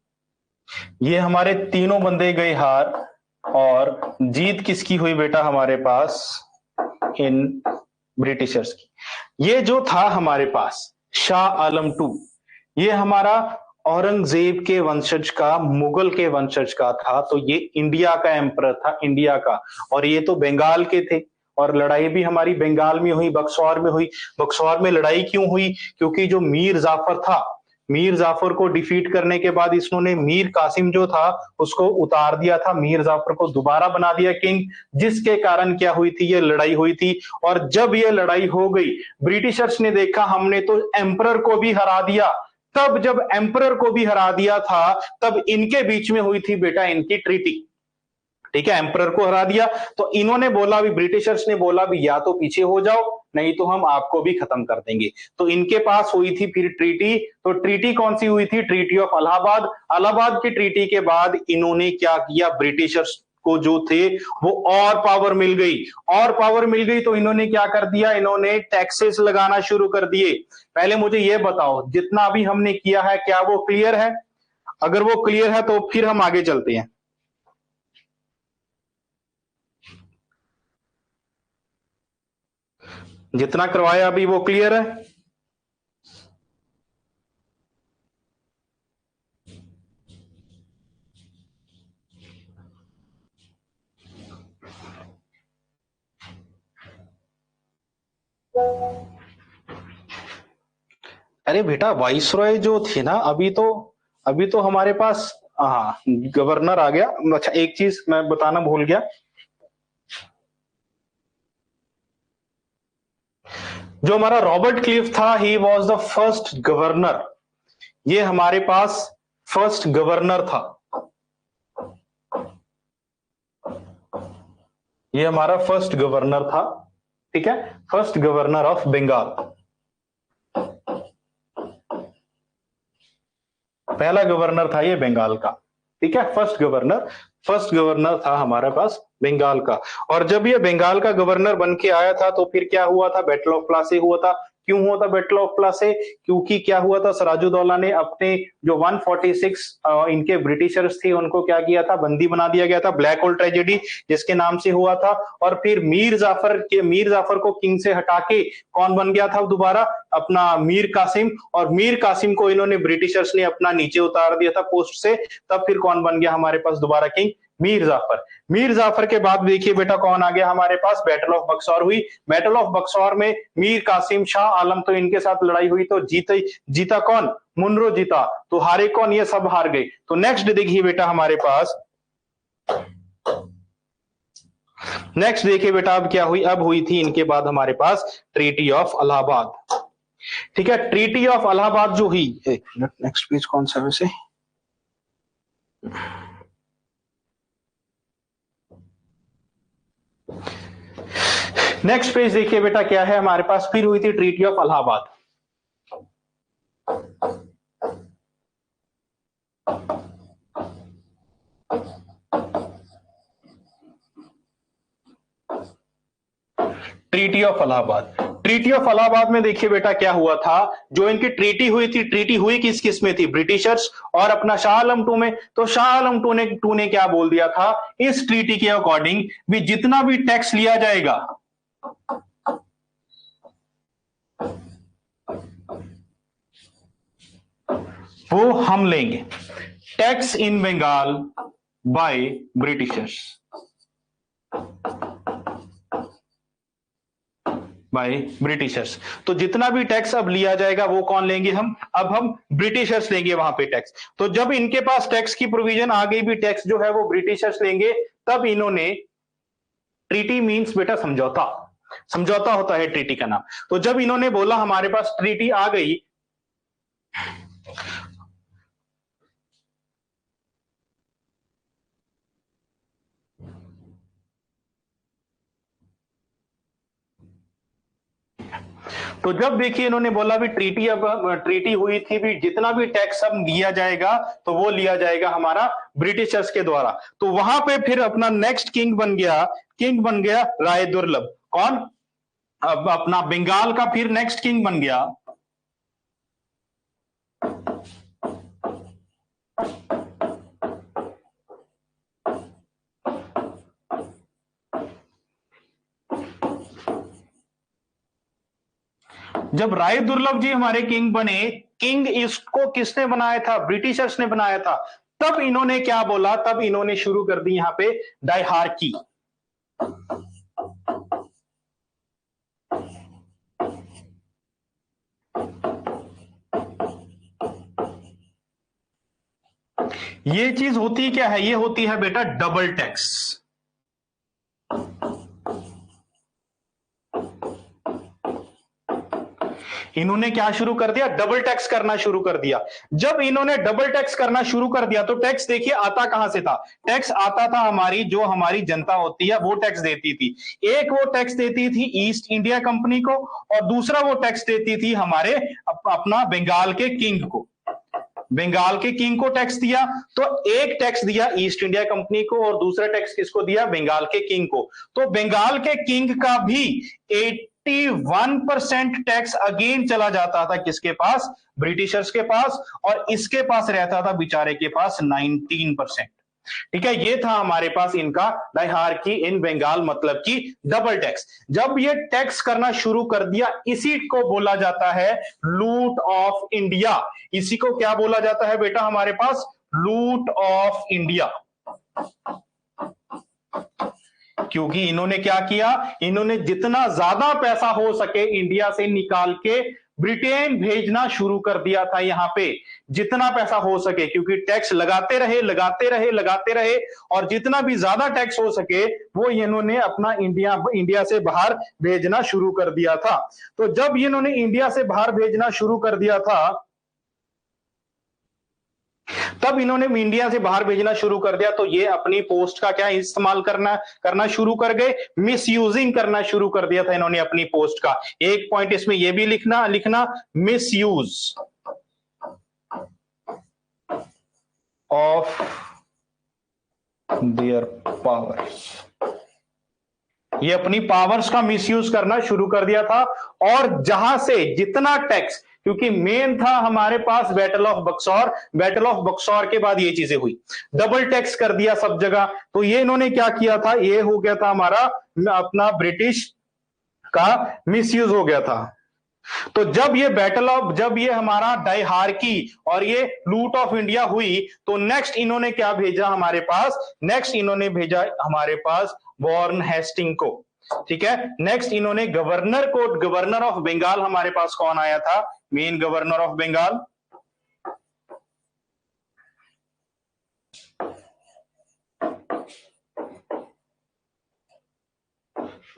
A: ये हमारे तीनों बंदे गए हार, और जीत किसकी हुई बेटा हमारे पास? इन ब्रिटिशर्स की। ये जो था हमारे पास शाह आलम टू, ये हमारा औरंगजेब के वंशज का, मुगल के वंशज का था। तो ये इंडिया का एम्परर था, इंडिया का। और ये तो बंगाल के थे, और लड़ाई भी हमारी बंगाल में हुई, बक्सौर में हुई। बक्सौर में लड़ाई क्यों हुई? क्योंकि जो मीर जाफर था, मीर जाफर को डिफीट करने के बाद इसने मीर कासिम जो था उसको उतार दिया था, मीर जाफर को दोबारा बना दिया किंग, जिसके कारण क्या हुई थी? ये लड़ाई हुई थी। और जब ये लड़ाई हो गई, ब्रिटिशर्स ने देखा हमने तो एम्परर को भी हरा दिया। तब जब एम्परर को भी हरा दिया था, तब इनके बीच में हुई थी बेटा इनकी ट्रीटी। ठीक है, एम्परर को हरा दिया तो इन्होंने बोला भी, ब्रिटिशर्स ने बोला भी या तो पीछे हो जाओ, नहीं तो हम आपको भी खत्म कर देंगे। तो इनके पास हुई थी फिर ट्रीटी। तो ट्रीटी कौन सी हुई थी? Treaty of Allahabad. इलाहाबाद की ट्रीटी के बाद इन्होंने क्या किया? ब्रिटिशर्स को जो थे वो और पावर मिल गई, और पावर मिल गई तो इन्होंने क्या कर दिया? इन्होंने टैक्सेस लगाना शुरू कर दिए। पहले मुझे ये बताओ, जितना भी हमने किया है क्या वो क्लियर है? अगर वो क्लियर है तो फिर हम आगे चलते हैं। जितना करवाया अभी वो क्लियर है? अरे बेटा वाइसरॉय जो थे ना, अभी तो हमारे पास, हाँ, गवर्नर आ गया। अच्छा, एक चीज मैं बताना भूल गया, जो हमारा रॉबर्ट क्लिफ था, he was the first governor. ये हमारे पास फर्स्ट गवर्नर था। ये हमारा फर्स्ट गवर्नर था। ठीक है, फर्स्ट गवर्नर ऑफ बंगाल, पहला गवर्नर था ये बंगाल का। ठीक है, फर्स्ट गवर्नर था हमारे पास बंगाल का। और जब ये बंगाल का गवर्नर बन के आया था तो फिर क्या हुआ था? बैटल ऑफ प्लासी हुआ था। क्यों हुआ था बैटल ऑफ प्लासी? क्योंकि क्या हुआ था, सिराजुद्दौला ने अपने जो 146 इनके ब्रिटिशर्स थे उनको क्या किया था? बंदी बना दिया गया था, ब्लैक होल ट्रेजेडी जिसके नाम से हुआ था। और फिर मीर जाफर को किंग से हटा के कौन बन गया था दोबारा? अपना मीर कासिम। और मीर कासिम को इन्होंने, ब्रिटिशर्स ने अपना नीचे उतार दिया था पोस्ट से। तब फिर कौन बन गया हमारे पास दोबारा किंग? मीर जाफर। मीर जाफर के बाद देखिए बेटा कौन आ गया हमारे पास? बैटल ऑफ बक्सौर हुई। बैटल ऑफ बक्सौर में मीर कासिम, शाह आलम, तो इनके साथ लड़ाई हुई। तो जीता कौन? मुनरो जीता। तो हारे कौन? ये सब हार गए। तो नेक्स्ट देखिए बेटा हमारे पास, नेक्स्ट देखिए बेटा अब क्या हुई? अब हुई थी इनके बाद हमारे पास ट्रीटी ऑफ इलाहाबाद। ठीक है, ट्रीटी ऑफ इलाहाबाद जो हुई, एक मिनट, नेक्स्ट पेज कौन सा वैसे? नेक्स्ट पेज देखिए बेटा क्या है हमारे पास? फिर हुई थी treaty of Allahabad. Treaty of Allahabad. Treaty of Allahabad में देखिए बेटा क्या हुआ था? जो इनकी ट्रीटी हुई थी, ट्रीटी हुई किस किस में थी? ब्रिटिशर्स और अपना शाह आलम टू में। तो शाह आलम टू ने क्या बोल दिया था? इस ट्रीटी के अकॉर्डिंग भी जितना भी टैक्स लिया जाएगा, वो हम लेंगे। Tax in Bengal by Britishers, by Britishers. तो जितना भी टैक्स अब लिया जाएगा वो कौन लेंगे? अब हम ब्रिटिशर्स लेंगे वहां पे टैक्स। तो जब इनके पास टैक्स की प्रोविजन आ गई, भी टैक्स जो है वो ब्रिटिशर्स लेंगे, तब इन्होंने, ट्रीटी मींस बेटा समझौता, समझौता होता है ट्रीटी का नाम। तो जब इन्होंने बोला हमारे पास ट्रीटी आ गई, तो जब देखिए इन्होंने बोला भी ट्रीटी, अब ट्रीटी हुई थी भी, जितना भी टैक्स अब लिया जाएगा तो वो लिया जाएगा हमारा ब्रिटिशर्स के द्वारा। तो वहां पे फिर अपना नेक्स्ट किंग बन गया राय दुर्लभ। कौन? अब अपना बंगाल का फिर नेक्स्ट किंग बन गया जब राय दुर्लभ जी हमारे किंग बने, किंग इसको किसने बनाया था? ब्रिटिशर्स ने बनाया था। तब इन्होंने क्या बोला? तब इन्होंने शुरू कर दी यहां पे डायहार्की। ये चीज होती क्या है? ये होती है बेटा डबल टैक्स। इन्होंने क्या शुरू कर दिया? डबल टैक्स करना शुरू कर दिया। जब इन्होंने डबल टैक्स करना शुरू कर दिया तो टैक्स देखिए आता कहां से था? टैक्स आता था हमारी, जो हमारी जनता होती है वो टैक्स देती थी। एक वो टैक्स देती थी ईस्ट इंडिया कंपनी को, और दूसरा वो टैक्स देती थी हमारे अपना बंगाल के किंग को। बंगाल के किंग को टैक्स दिया, तो एक टैक्स दिया ईस्ट इंडिया कंपनी को और दूसरा टैक्स किसको दिया? बंगाल के किंग को। तो बंगाल के किंग का भी 81% टैक्स अगेन चला जाता था किसके पास? ब्रिटिशर्स के पास। और इसके पास रहता था बेचारे के पास 19%। ठीक है, ये था हमारे पास इनका डायहार्की इन बंगाल, मतलब कि डबल टैक्स। जब ये टैक्स करना शुरू कर दिया, इसी को बोला जाता है लूट ऑफ इंडिया। इसी को क्या बोला जाता है बेटा हमारे पास? लूट ऑफ इंडिया। क्योंकि इन्होंने क्या किया? इन्होंने जितना ज्यादा पैसा हो सके इंडिया से निकाल के ब्रिटेन भेजना शुरू कर दिया था यहां पे, जितना पैसा हो सके, क्योंकि टैक्स लगाते रहे, और जितना भी ज्यादा टैक्स हो सके वो इन्होंने अपना इंडिया से बाहर भेजना शुरू कर दिया था। तो जब इन्होंने इंडिया से बाहर भेजना शुरू कर दिया था, तब इन्होंने इंडिया से बाहर भेजना शुरू कर दिया, तो ये अपनी पोस्ट का क्या इस्तेमाल करना शुरू कर गए? मिसयूजिंग करना शुरू कर दिया था इन्होंने अपनी पोस्ट का। एक पॉइंट इसमें ये भी लिखना मिसयूज ऑफ देयर पावर्स। ये अपनी पावर्स का मिसयूज करना शुरू कर दिया था। और जहां से जितना टैक्स, क्योंकि मेन था हमारे पास बैटल ऑफ बक्सौर, बैटल ऑफ बक्सौर के बाद ये चीजें हुई, डबल टैक्स कर दिया सब जगह। तो ये इन्होंने क्या किया था? ये हो गया था हमारा अपना ब्रिटिश का मिसयूज हो गया था। तो जब ये हमारा डायहार्की और ये लूट ऑफ इंडिया हुई, तो नेक्स्ट इन्होंने क्या भेजा हमारे पास? नेक्स्ट इन्होंने भेजा हमारे पास वॉरेन हेस्टिंग को। ठीक है, नेक्स्ट इन्होंने गवर्नर ऑफ बंगाल हमारे पास कौन आया था? Main governor of Bengal,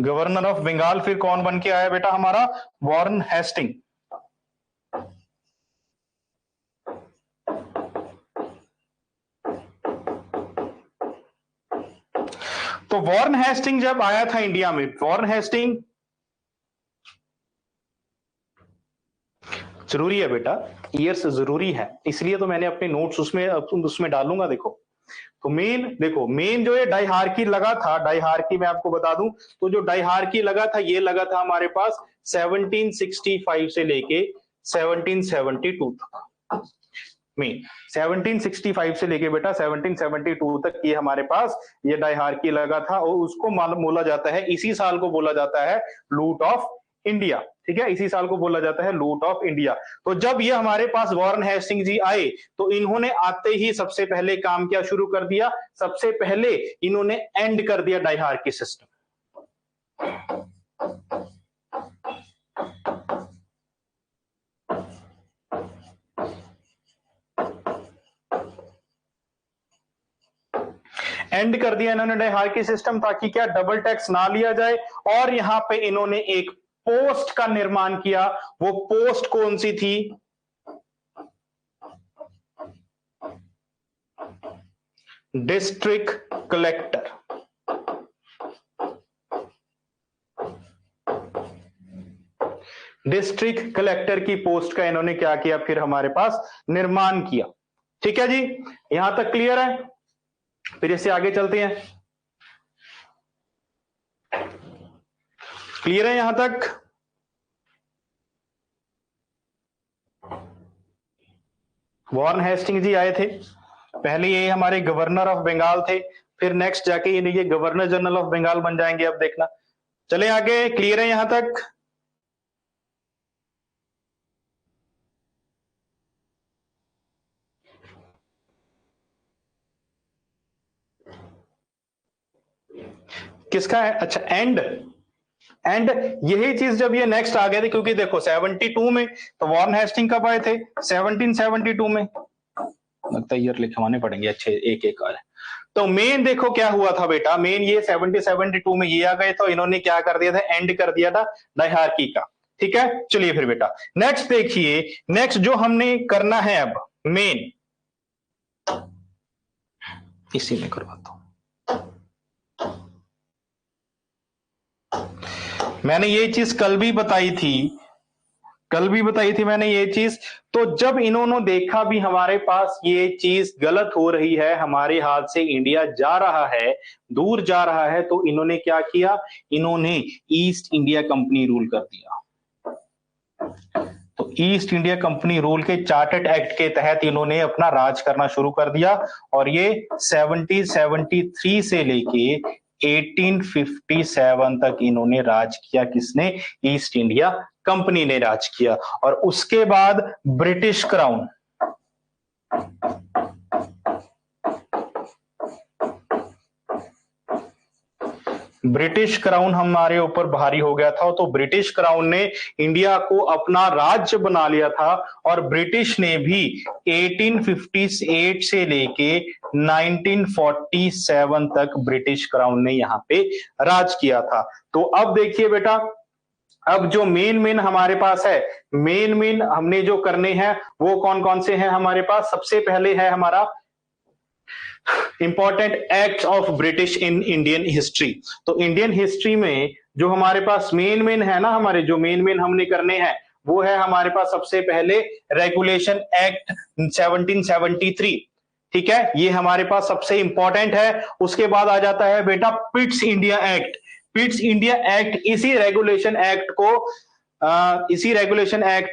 A: governor of Bengal फिर कौन बन के आया बेटा हमारा? Warren Hasting. तो वॉरेन हेस्टिंग जब आया था इंडिया में, वॉरेन हेस्टिंग जरूरी है बेटा, ईयर्स जरूरी है, इसलिए तो मैंने अपने नोट्स उसमें डालूंगा। मेन जो ये डायहार्की लगा था, डायहार्की मैं आपको बता दूं, तो जो डायहार्की लगा था, ये लगा था हमारे पास 1765 से लेके 1772 तक। मेन 1765 से लेके बेटा 1772 तक ये हमारे पास ये डायहार्की लगा था, और उसको बोला जाता है, इसी साल को बोला जाता है लूट ऑफ इंडिया। ठीक है, इसी साल को बोला जाता है लूट ऑफ इंडिया। तो जब ये हमारे पास वॉरेन हेस्टिंग जी आए, तो इन्होंने आते ही सबसे पहले काम क्या शुरू कर दिया? सबसे पहले इन्होंने एंड कर दिया डायहार्की सिस्टम। एंड कर दिया इन्होंने डायहार्की सिस्टम, ताकि क्या? डबल टैक्स ना लिया जाए। और यहां पे इन्होंने एक पोस्ट का निर्माण किया। वो पोस्ट कौन सी थी? District collector. डिस्ट्रिक्ट कलेक्टर की पोस्ट का इन्होंने क्या किया, फिर हमारे पास निर्माण किया। ठीक है जी, यहां तक क्लियर है? फिर इससे आगे चलते हैं। क्लियर है यहां तक? वॉरेन हेस्टिंग जी आए थे, पहले ये हमारे गवर्नर ऑफ बंगाल थे, फिर नेक्स्ट जाके ये गवर्नर जनरल ऑफ बंगाल बन जाएंगे। अब देखना, चले आगे। क्लियर है यहां तक? किसका है? अच्छा, एंड यही चीज जब ये नेक्स्ट आ गए थे, क्योंकि देखो 72 में तो वॉरेन हेस्टिंग कब आए थे? 1772 में। लगता है ईयर लिखवाने पड़ेंगे अच्छे, एक एक और। तो मेन देखो क्या हुआ था बेटा, मेन ये 72 में ये आ गए, तो इन्होंने क्या कर दिया था, एंड कर दिया था डायहार्की का। ठीक है, चलिए फिर बेटा नेक्स्ट देखिए। नेक्स्ट जो हमने करना है अब मेन, इसी में करवाता हूं। मैंने ये चीज कल भी बताई थी मैंने ये चीज। तो जब इन्होंने देखा भी हमारे पास ये चीज गलत हो रही है, हमारे हाथ से इंडिया जा रहा है, दूर जा रहा है, तो इन्होंने क्या किया, इन्होंने ईस्ट इंडिया कंपनी रूल कर दिया। तो ईस्ट इंडिया कंपनी रूल के चार्टर्ड एक्ट के तहत इन्होंने अपना राज करना शुरू कर दिया, और ये 1773 से लेके 1857 तक इन्होंने राज किया। किसने? ईस्ट इंडिया कंपनी ने राज किया। और उसके बाद ब्रिटिश क्राउन, ब्रिटिश क्राउन हमारे ऊपर भारी हो गया था, तो ब्रिटिश क्राउन ने इंडिया को अपना राज्य बना लिया था। और ब्रिटिश ने भी 1858 से लेके 1947 तक ब्रिटिश क्राउन ने यहां पे राज किया था। तो अब देखिए बेटा, अब जो मेन हमारे पास है, मेन हमने जो करने हैं वो कौन कौन से हैं हमारे पास? सबसे पहले है हमारा important act of British in Indian history. तो इंडियन हिस्ट्री में जो हमारे पास मेन है ना, हमारे जो मेन हमने करने हैं, वो है हमारे पास सबसे पहले रेगुलेशन एक्ट 1773। ठीक है, ये हमारे पास सबसे इंपॉर्टेंट है। उसके बाद आ जाता है बेटा Pitt's India act. Pitt's India act, इसी रेगुलेशन एक्ट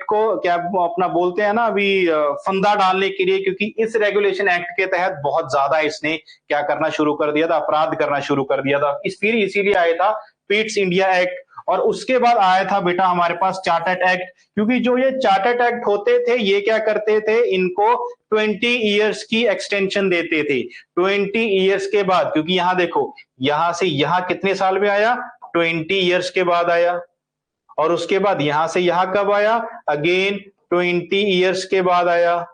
A: को क्या अपना बोलते हैं ना अभी, फंदा डालने के लिए, क्योंकि इस रेगुलेशन एक्ट के तहत बहुत ज्यादा इसने क्या करना शुरू कर दिया था, अपराध करना शुरू कर दिया था। इसीलिए आया था पिट्स इंडिया एक्ट। और उसके बाद आया था बेटा हमारे पास चार्टर्ड एक्ट, क्योंकि जो ये चार्टर्ड एक्ट होते थे, ये क्या करते थे, इनको 20 ईयर्स की एक्सटेंशन देते थे। 20 ईयर्स के बाद, क्योंकि यहां देखो, यहां से यहां कितने साल में आया, 20 ईयर्स के बाद आया। और उसके बाद यहां से यहां कब आया, अगेन 20 ईयर्स के बाद आया।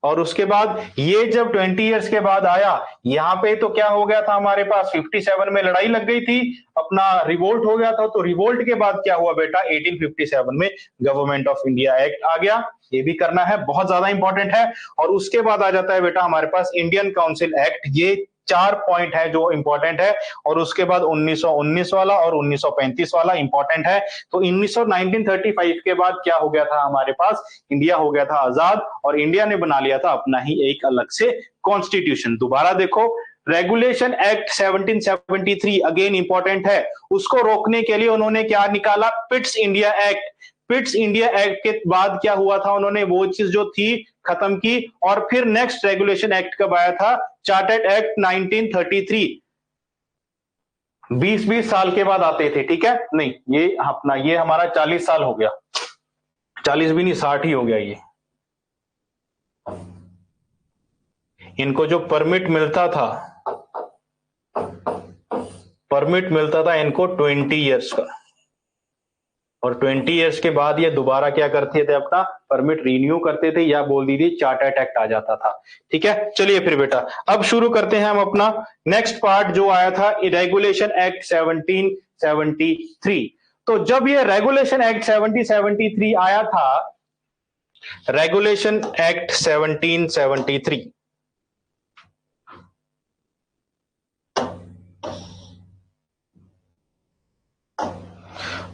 A: और उसके बाद ये जब 20 ईयर्स के बाद आया, यहां पे तो क्या हो गया था हमारे पास, 57 में लड़ाई लग गई थी, अपना रिवोल्ट हो गया था। तो रिवोल्ट के बाद क्या हुआ बेटा, 1857 में गवर्नमेंट ऑफ इंडिया एक्ट आ गया। ये भी करना है, बहुत ज्यादा इंपॉर्टेंट है। और उसके बाद आ जाता है बेटा हमारे पास इंडियन काउंसिल एक्ट। ये 4 पॉइंट है जो इंपॉर्टेंट है। और उसके बाद 1919 वाला और 1935 वाला इंपॉर्टेंट है। तो 1935 के बाद क्या हो गया था हमारे पास, इंडिया हो गया था आजाद, और इंडिया ने बना लिया था अपना ही एक अलग से कॉन्स्टिट्यूशन। दोबारा देखो, रेगुलेशन एक्ट 1773 अगेन इंपॉर्टेंट है। उसको रोकने के लिए उन्होंने क्या निकाला, Pitt's India act. Pitt's India act के बाद क्या हुआ था, उन्होंने वो चीज जो थी खत्म की। और फिर नेक्स्ट रेगुलेशन एक्ट कब आया था, चार्टर्ड एक्ट 1933। 20-20 साल के बाद आते थे। ठीक है, नहीं ये हमारा 40 साल हो गया, 40 भी नहीं 60 ही हो गया। ये इनको जो परमिट मिलता था इनको 20 ईयर्स का। और 20 ईयर्स के बाद ये दोबारा क्या करते थे, अपना परमिट रीन्यू करते थे, या बोल दीजिए चार्टर्ड एक्ट आ जाता था। ठीक है, चलिए फिर बेटा अब शुरू करते हैं हम अपना नेक्स्ट पार्ट जो आया था, रेगुलेशन एक्ट 1773। तो जब ये रेगुलेशन एक्ट 1773 आया था, रेगुलेशन एक्ट 1773,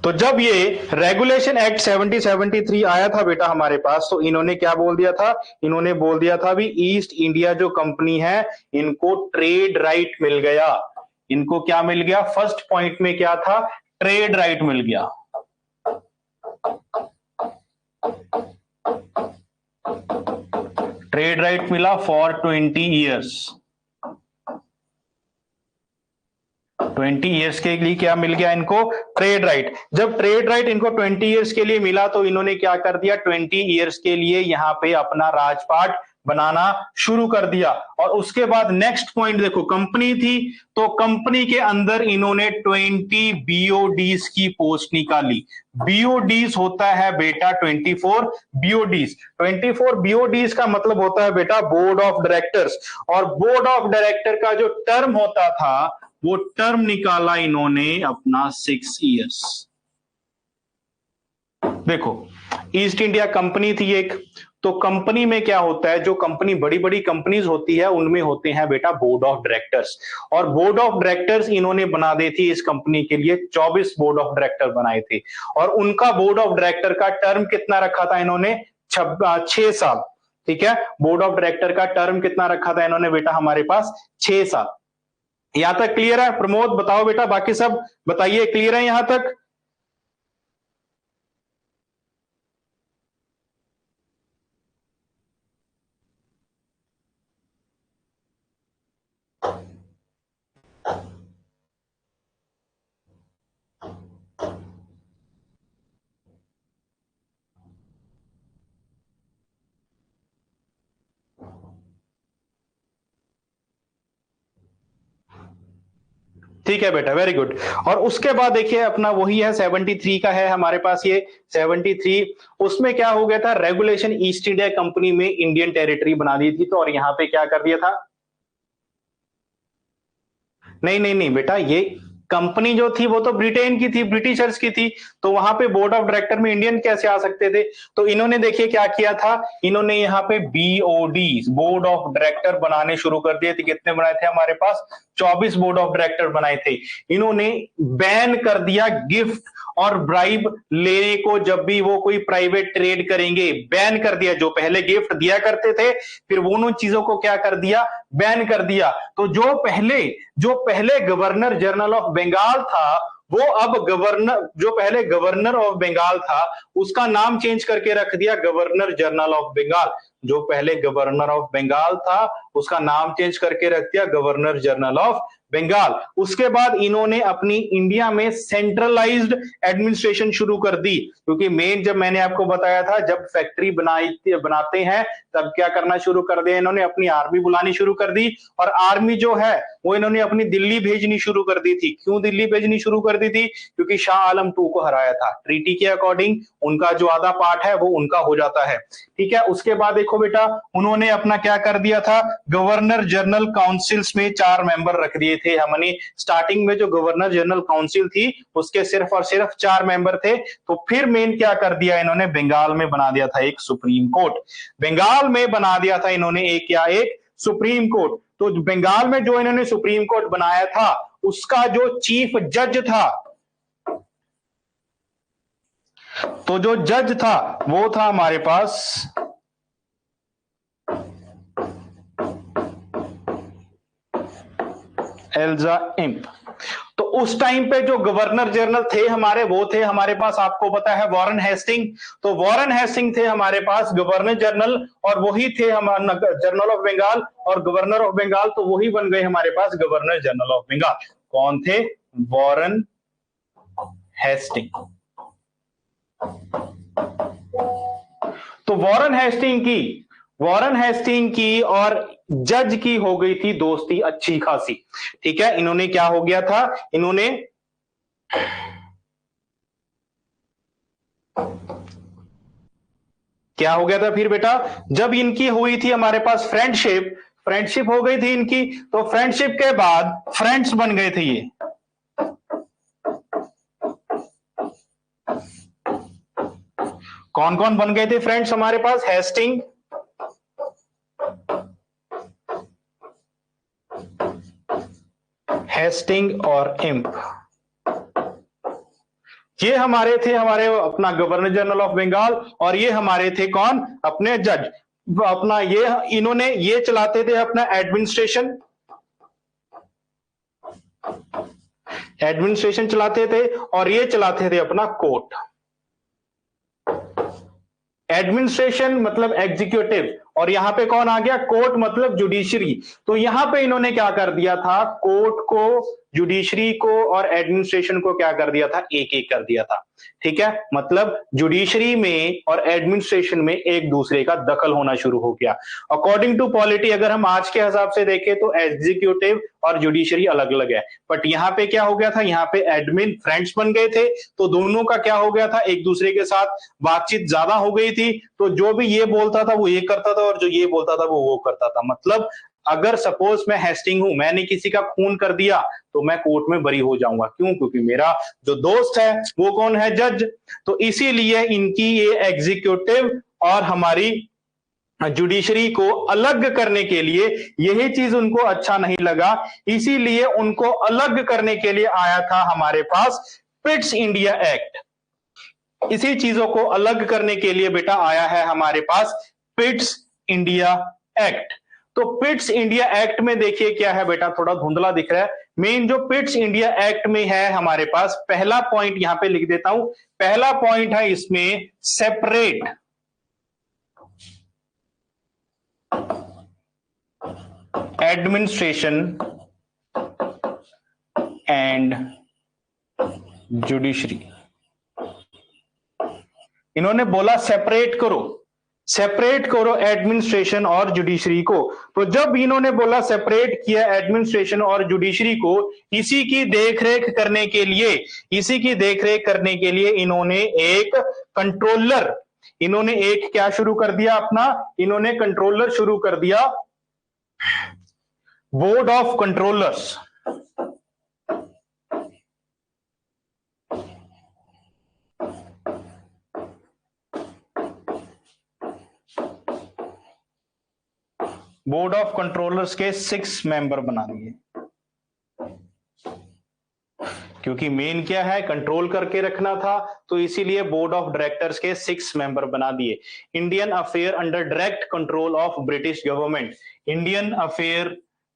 A: तो जब ये रेगुलेशन एक्ट 7073 आया था बेटा हमारे पास, तो इन्होंने क्या बोल दिया था, इन्होंने बोल दिया था भी ईस्ट इंडिया जो कंपनी है इनको ट्रेड राइट मिल गया। इनको क्या मिल गया, फर्स्ट पॉइंट में क्या था, ट्रेड राइट मिल गया। ट्रेड राइट मिला फॉर 20 ईयर्स। 20 ईयर्स के लिए क्या मिल गया इनको, ट्रेड राइट। जब ट्रेड राइट इनको 20 ईयर्स के लिए मिला तो इन्होंने क्या कर दिया, 20 ईयर्स के लिए यहां पे अपना राजपाट बनाना शुरू कर दिया। और उसके बाद नेक्स्ट पॉइंट देखो, कंपनी थी तो कंपनी के अंदर इन्होंने 20 बीओडीज की पोस्ट निकाली। बीओडीज होता है बेटा 24 बीओडीज। 24 बीओडीज का मतलब होता है बेटा बोर्ड ऑफ डायरेक्टर्स। और बोर्ड ऑफ डायरेक्टर का जो टर्म होता था वो टर्म निकाला इन्होंने अपना 6 ईयर्स। देखो ईस्ट इंडिया कंपनी थी एक, तो कंपनी में क्या होता है, जो कंपनी बड़ी बड़ी कंपनीज होती है उनमें होते हैं बेटा बोर्ड ऑफ डायरेक्टर्स। और बोर्ड ऑफ डायरेक्टर्स इन्होंने बना दी थी इस कंपनी के लिए, 24 बोर्ड ऑफ डायरेक्टर बनाए थे। और उनका बोर्ड ऑफ डायरेक्टर का टर्म कितना रखा था इन्होंने, 6 साल। ठीक है, बोर्ड ऑफ डायरेक्टर का टर्म कितना रखा था इन्होंने बेटा हमारे पास, 6 साल। यहां तक क्लियर है? प्रमोद बताओ बेटा, बाकी सब बताइए क्लियर है यहां तक? ठीक है बेटा, वेरी गुड। और उसके बाद देखिए अपना वही है 73 का है हमारे पास ये 73। उसमें क्या हो गया था, रेगुलेशन ईस्ट इंडिया कंपनी में इंडियन टेरिटरी बना दी थी। तो और यहां पे क्या कर दिया था, नहीं नहीं नहीं बेटा, ये कंपनी जो थी वो तो ब्रिटेन की थी, ब्रिटिशर्स की थी, तो वहां पे बोर्ड ऑफ डायरेक्टर में इंडियन कैसे आ सकते थे। तो इन्होंने देखिए क्या किया था, इन्होंने यहाँ पे बीओडी बोर्ड ऑफ डायरेक्टर बनाने शुरू कर दिए थे। कितने बनाए थे हमारे पास, 24 बोर्ड ऑफ डायरेक्टर बनाए थे। इन्होंने बैन कर दिया गिफ्ट और ब्राइब लेने को, जब भी वो कोई प्राइवेट ट्रेड करेंगे बैन कर दिया। जो पहले गिफ्ट दिया करते थे फिर वो उन चीजों को क्या कर दिया, बैन कर दिया। तो जो पहले गवर्नर जनरल ऑफ बंगाल था वो अब गवर्नर, जो पहले गवर्नर ऑफ बंगाल था उसका नाम चेंज करके रख दिया गवर्नर जनरल ऑफ बंगाल। जो पहले गवर्नर ऑफ बंगाल था उसका नाम चेंज करके रख दिया गवर्नर जनरल ऑफ बंगाल। उसके बाद इन्होंने अपनी इंडिया में सेंट्रलाइज्ड एडमिनिस्ट्रेशन शुरू कर दी, क्योंकि मेन जब मैंने आपको बताया था जब फैक्ट्री बनाते हैं तब क्या करना शुरू कर दिया इन्होंने, अपनी आर्मी बुलानी शुरू कर दी। और आर्मी जो है वो इन्होंने अपनी दिल्ली भेजनी शुरू कर दी थी। क्यों दिल्ली भेजनी शुरू कर दी थी, क्योंकि शाह आलम 2 को हराया था। ट्रीटी के अकॉर्डिंग उनका जो आधा पार्ट है वो उनका हो जाता है। ठीक है, उसके बाद देखो बेटा उन्होंने अपना क्या कर दिया था, गवर्नर जनरल काउंसिल्स में 4 मेंबर रख दिए थे। हमने स्टार्टिंग में जो गवर्नर जनरल काउंसिल थी उसके सिर्फ और सिर्फ 4 मेंबर थे। तो फिर मेन क्या कर दिया इन्होंने, बंगाल में बना दिया था एक सुप्रीम कोर्ट। बंगाल में बना दिया था इन्होंने एक सुप्रीम कोर्ट। तो बंगाल में जो इन्होंने सुप्रीम कोर्ट बनाया था उसका जो चीफ जज था, तो जो जज था वो था हमारे पास एल्जा इम्प। तो उस टाइम पे जो गवर्नर जनरल थे हमारे, वो थे हमारे पास, आपको पता है, वॉरेन हेस्टिंग। तो वॉरेन हेस्टिंग थे हमारे पास गवर्नर जनरल, और वही थे हमारे जनरल ऑफ बंगाल, और गवर्नर ऑफ बंगाल तो वही बन गए हमारे पास गवर्नर जनरल ऑफ बंगाल। कौन थे, वॉरेन हेस्टिंग। तो वॉरेन हेस्टिंग की और जज की हो गई थी दोस्ती अच्छी खासी। ठीक है, इन्होंने क्या हो गया था, इन्होंने क्या हो गया था फिर बेटा, जब इनकी हुई थी हमारे पास फ्रेंडशिप हो गई थी इनकी, तो फ्रेंडशिप के बाद फ्रेंड्स बन गए थे ये। कौन कौन बन गए थे फ्रेंड्स हमारे पास, हेस्टिंग और इम्प। ये हमारे थे हमारे अपना गवर्नर जनरल ऑफ बंगाल, और ये हमारे थे कौन, अपने जज। अपना ये इन्होंने ये चलाते थे अपना एडमिनिस्ट्रेशन, एडमिनिस्ट्रेशन चलाते थे, और ये चलाते थे अपना कोर्ट। एडमिनिस्ट्रेशन मतलब एग्जीक्यूटिव, और यहां पे कौन आ गया, कोर्ट मतलब जुडिशरी। तो यहां पे इन्होंने क्या कर दिया था, कोर्ट को, जुडिशरी को और एडमिनिस्ट्रेशन को क्या कर दिया था, एक एक कर दिया था। ठीक है, मतलब जुडिशरी में और एडमिनिस्ट्रेशन में एक दूसरे का दखल होना शुरू हो गया। अकॉर्डिंग टू पॉलिटी अगर हम आज के हिसाब से देखें तो एग्जीक्यूटिव और जुडिशरी अलग अलग है, बट यहाँ पे क्या हो गया था, यहाँ पे एडमिन फ्रेंड्स बन गए थे, तो दोनों का क्या हो गया था, एक दूसरे के साथ बातचीत ज्यादा हो गई थी। तो जो भी ये बोलता था वो ये करता था, और जो ये बोलता था वो करता था। मतलब अगर सपोज मैं हेस्टिंग हूं, मैंने किसी का खून कर दिया, तो मैं कोर्ट में बरी हो जाऊंगा। क्यों? क्योंकि मेरा जो दोस्त है वो कौन है, जज। तो इसीलिए इनकी ये एग्जीक्यूटिव और हमारी जुडिशरी को अलग करने के लिए, यही चीज उनको अच्छा नहीं लगा, इसीलिए उनको अलग करने के लिए आया था हमारे पास पिट्स इंडिया एक्ट। इसी चीजों को अलग करने के लिए बेटा आया है हमारे पास पिट्स इंडिया एक्ट। तो पिट्स इंडिया एक्ट में देखिए क्या है बेटा, थोड़ा धुंधला दिख रहा है। मेन जो पिट्स इंडिया एक्ट में है हमारे पास, पहला पॉइंट यहां पे लिख देता हूं। पहला पॉइंट है इसमें सेपरेट एडमिनिस्ट्रेशन एंड जुडिशरी। इन्होंने बोला सेपरेट करो, सेपरेट करो एडमिनिस्ट्रेशन और जुडिशरी को। तो जब इन्होंने बोला सेपरेट किया एडमिनिस्ट्रेशन और जुडिशरी को, इसी की देखरेख करने के लिए, इसी की देखरेख करने के लिए इन्होंने एक कंट्रोलर, इन्होंने एक क्या शुरू कर दिया अपना, इन्होंने कंट्रोलर शुरू कर दिया, board of controllers. Board of controllers के 6 मेंबर बना दिए, क्योंकि मेन क्या है, कंट्रोल करके रखना था, तो इसीलिए बोर्ड ऑफ डायरेक्टर्स के 6 मेंबर बना दिए। Indian affair under direct control of British government, Indian affair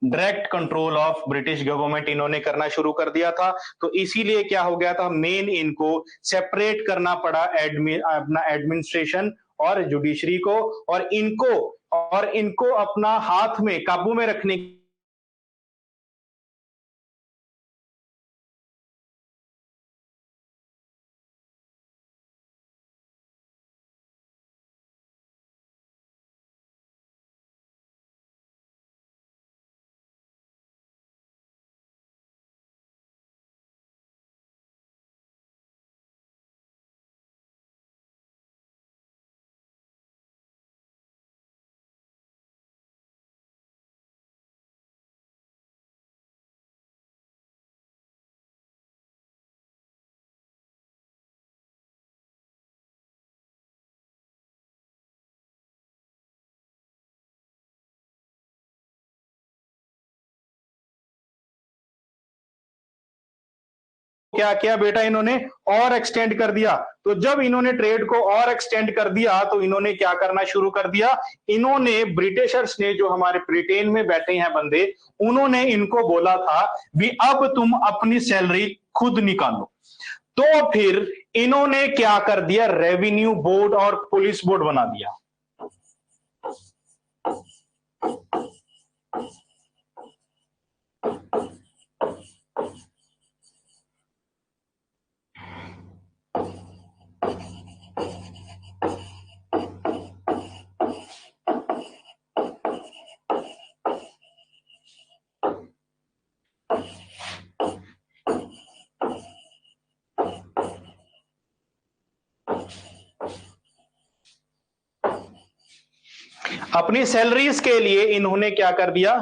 A: direct control of British government इन्होंने करना शुरू कर दिया था। तो इसीलिए क्या हो गया था, मेन इनको सेपरेट करना पड़ा अपना एडमिनिस्ट्रेशन और जुडिशरी को, और इनको अपना हाथ में काबू में रखने क्या किया बेटा, इन्होंने और एक्सटेंड कर दिया। तो जब इन्होंने ट्रेड को और एक्सटेंड कर दिया, तो इन्होंने क्या करना शुरू कर दिया, इन्होंने ब्रिटिशर्स ने, जो हमारे ब्रिटेन में बैठे हैं बंदे, उन्होंने इनको बोला था भी अब तुम अपनी सैलरी खुद निकालो। तो फिर इन्होंने क्या कर दिया, रेवेन्यू बोर्ड और पुलिस बोर्ड बना दिया। अपनी सैलरीज के लिए इन्होंने क्या कर दिया,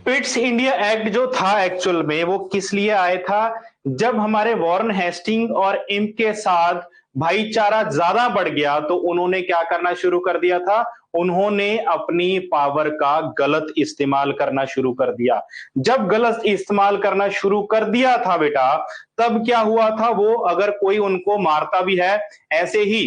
A: पिट्स इंडिया एक्ट जो था एक्चुअल में वो किस लिए आया था, जब हमारे वॉरेन हेस्टिंग और इनके साथ भाईचारा ज्यादा बढ़ गया, तो उन्होंने क्या करना शुरू कर दिया था, उन्होंने अपनी पावर का गलत इस्तेमाल करना शुरू कर दिया। जब गलत इस्तेमाल करना शुरू कर दिया था बेटा, तब क्या हुआ था, वो अगर कोई उनको मारता भी है, ऐसे ही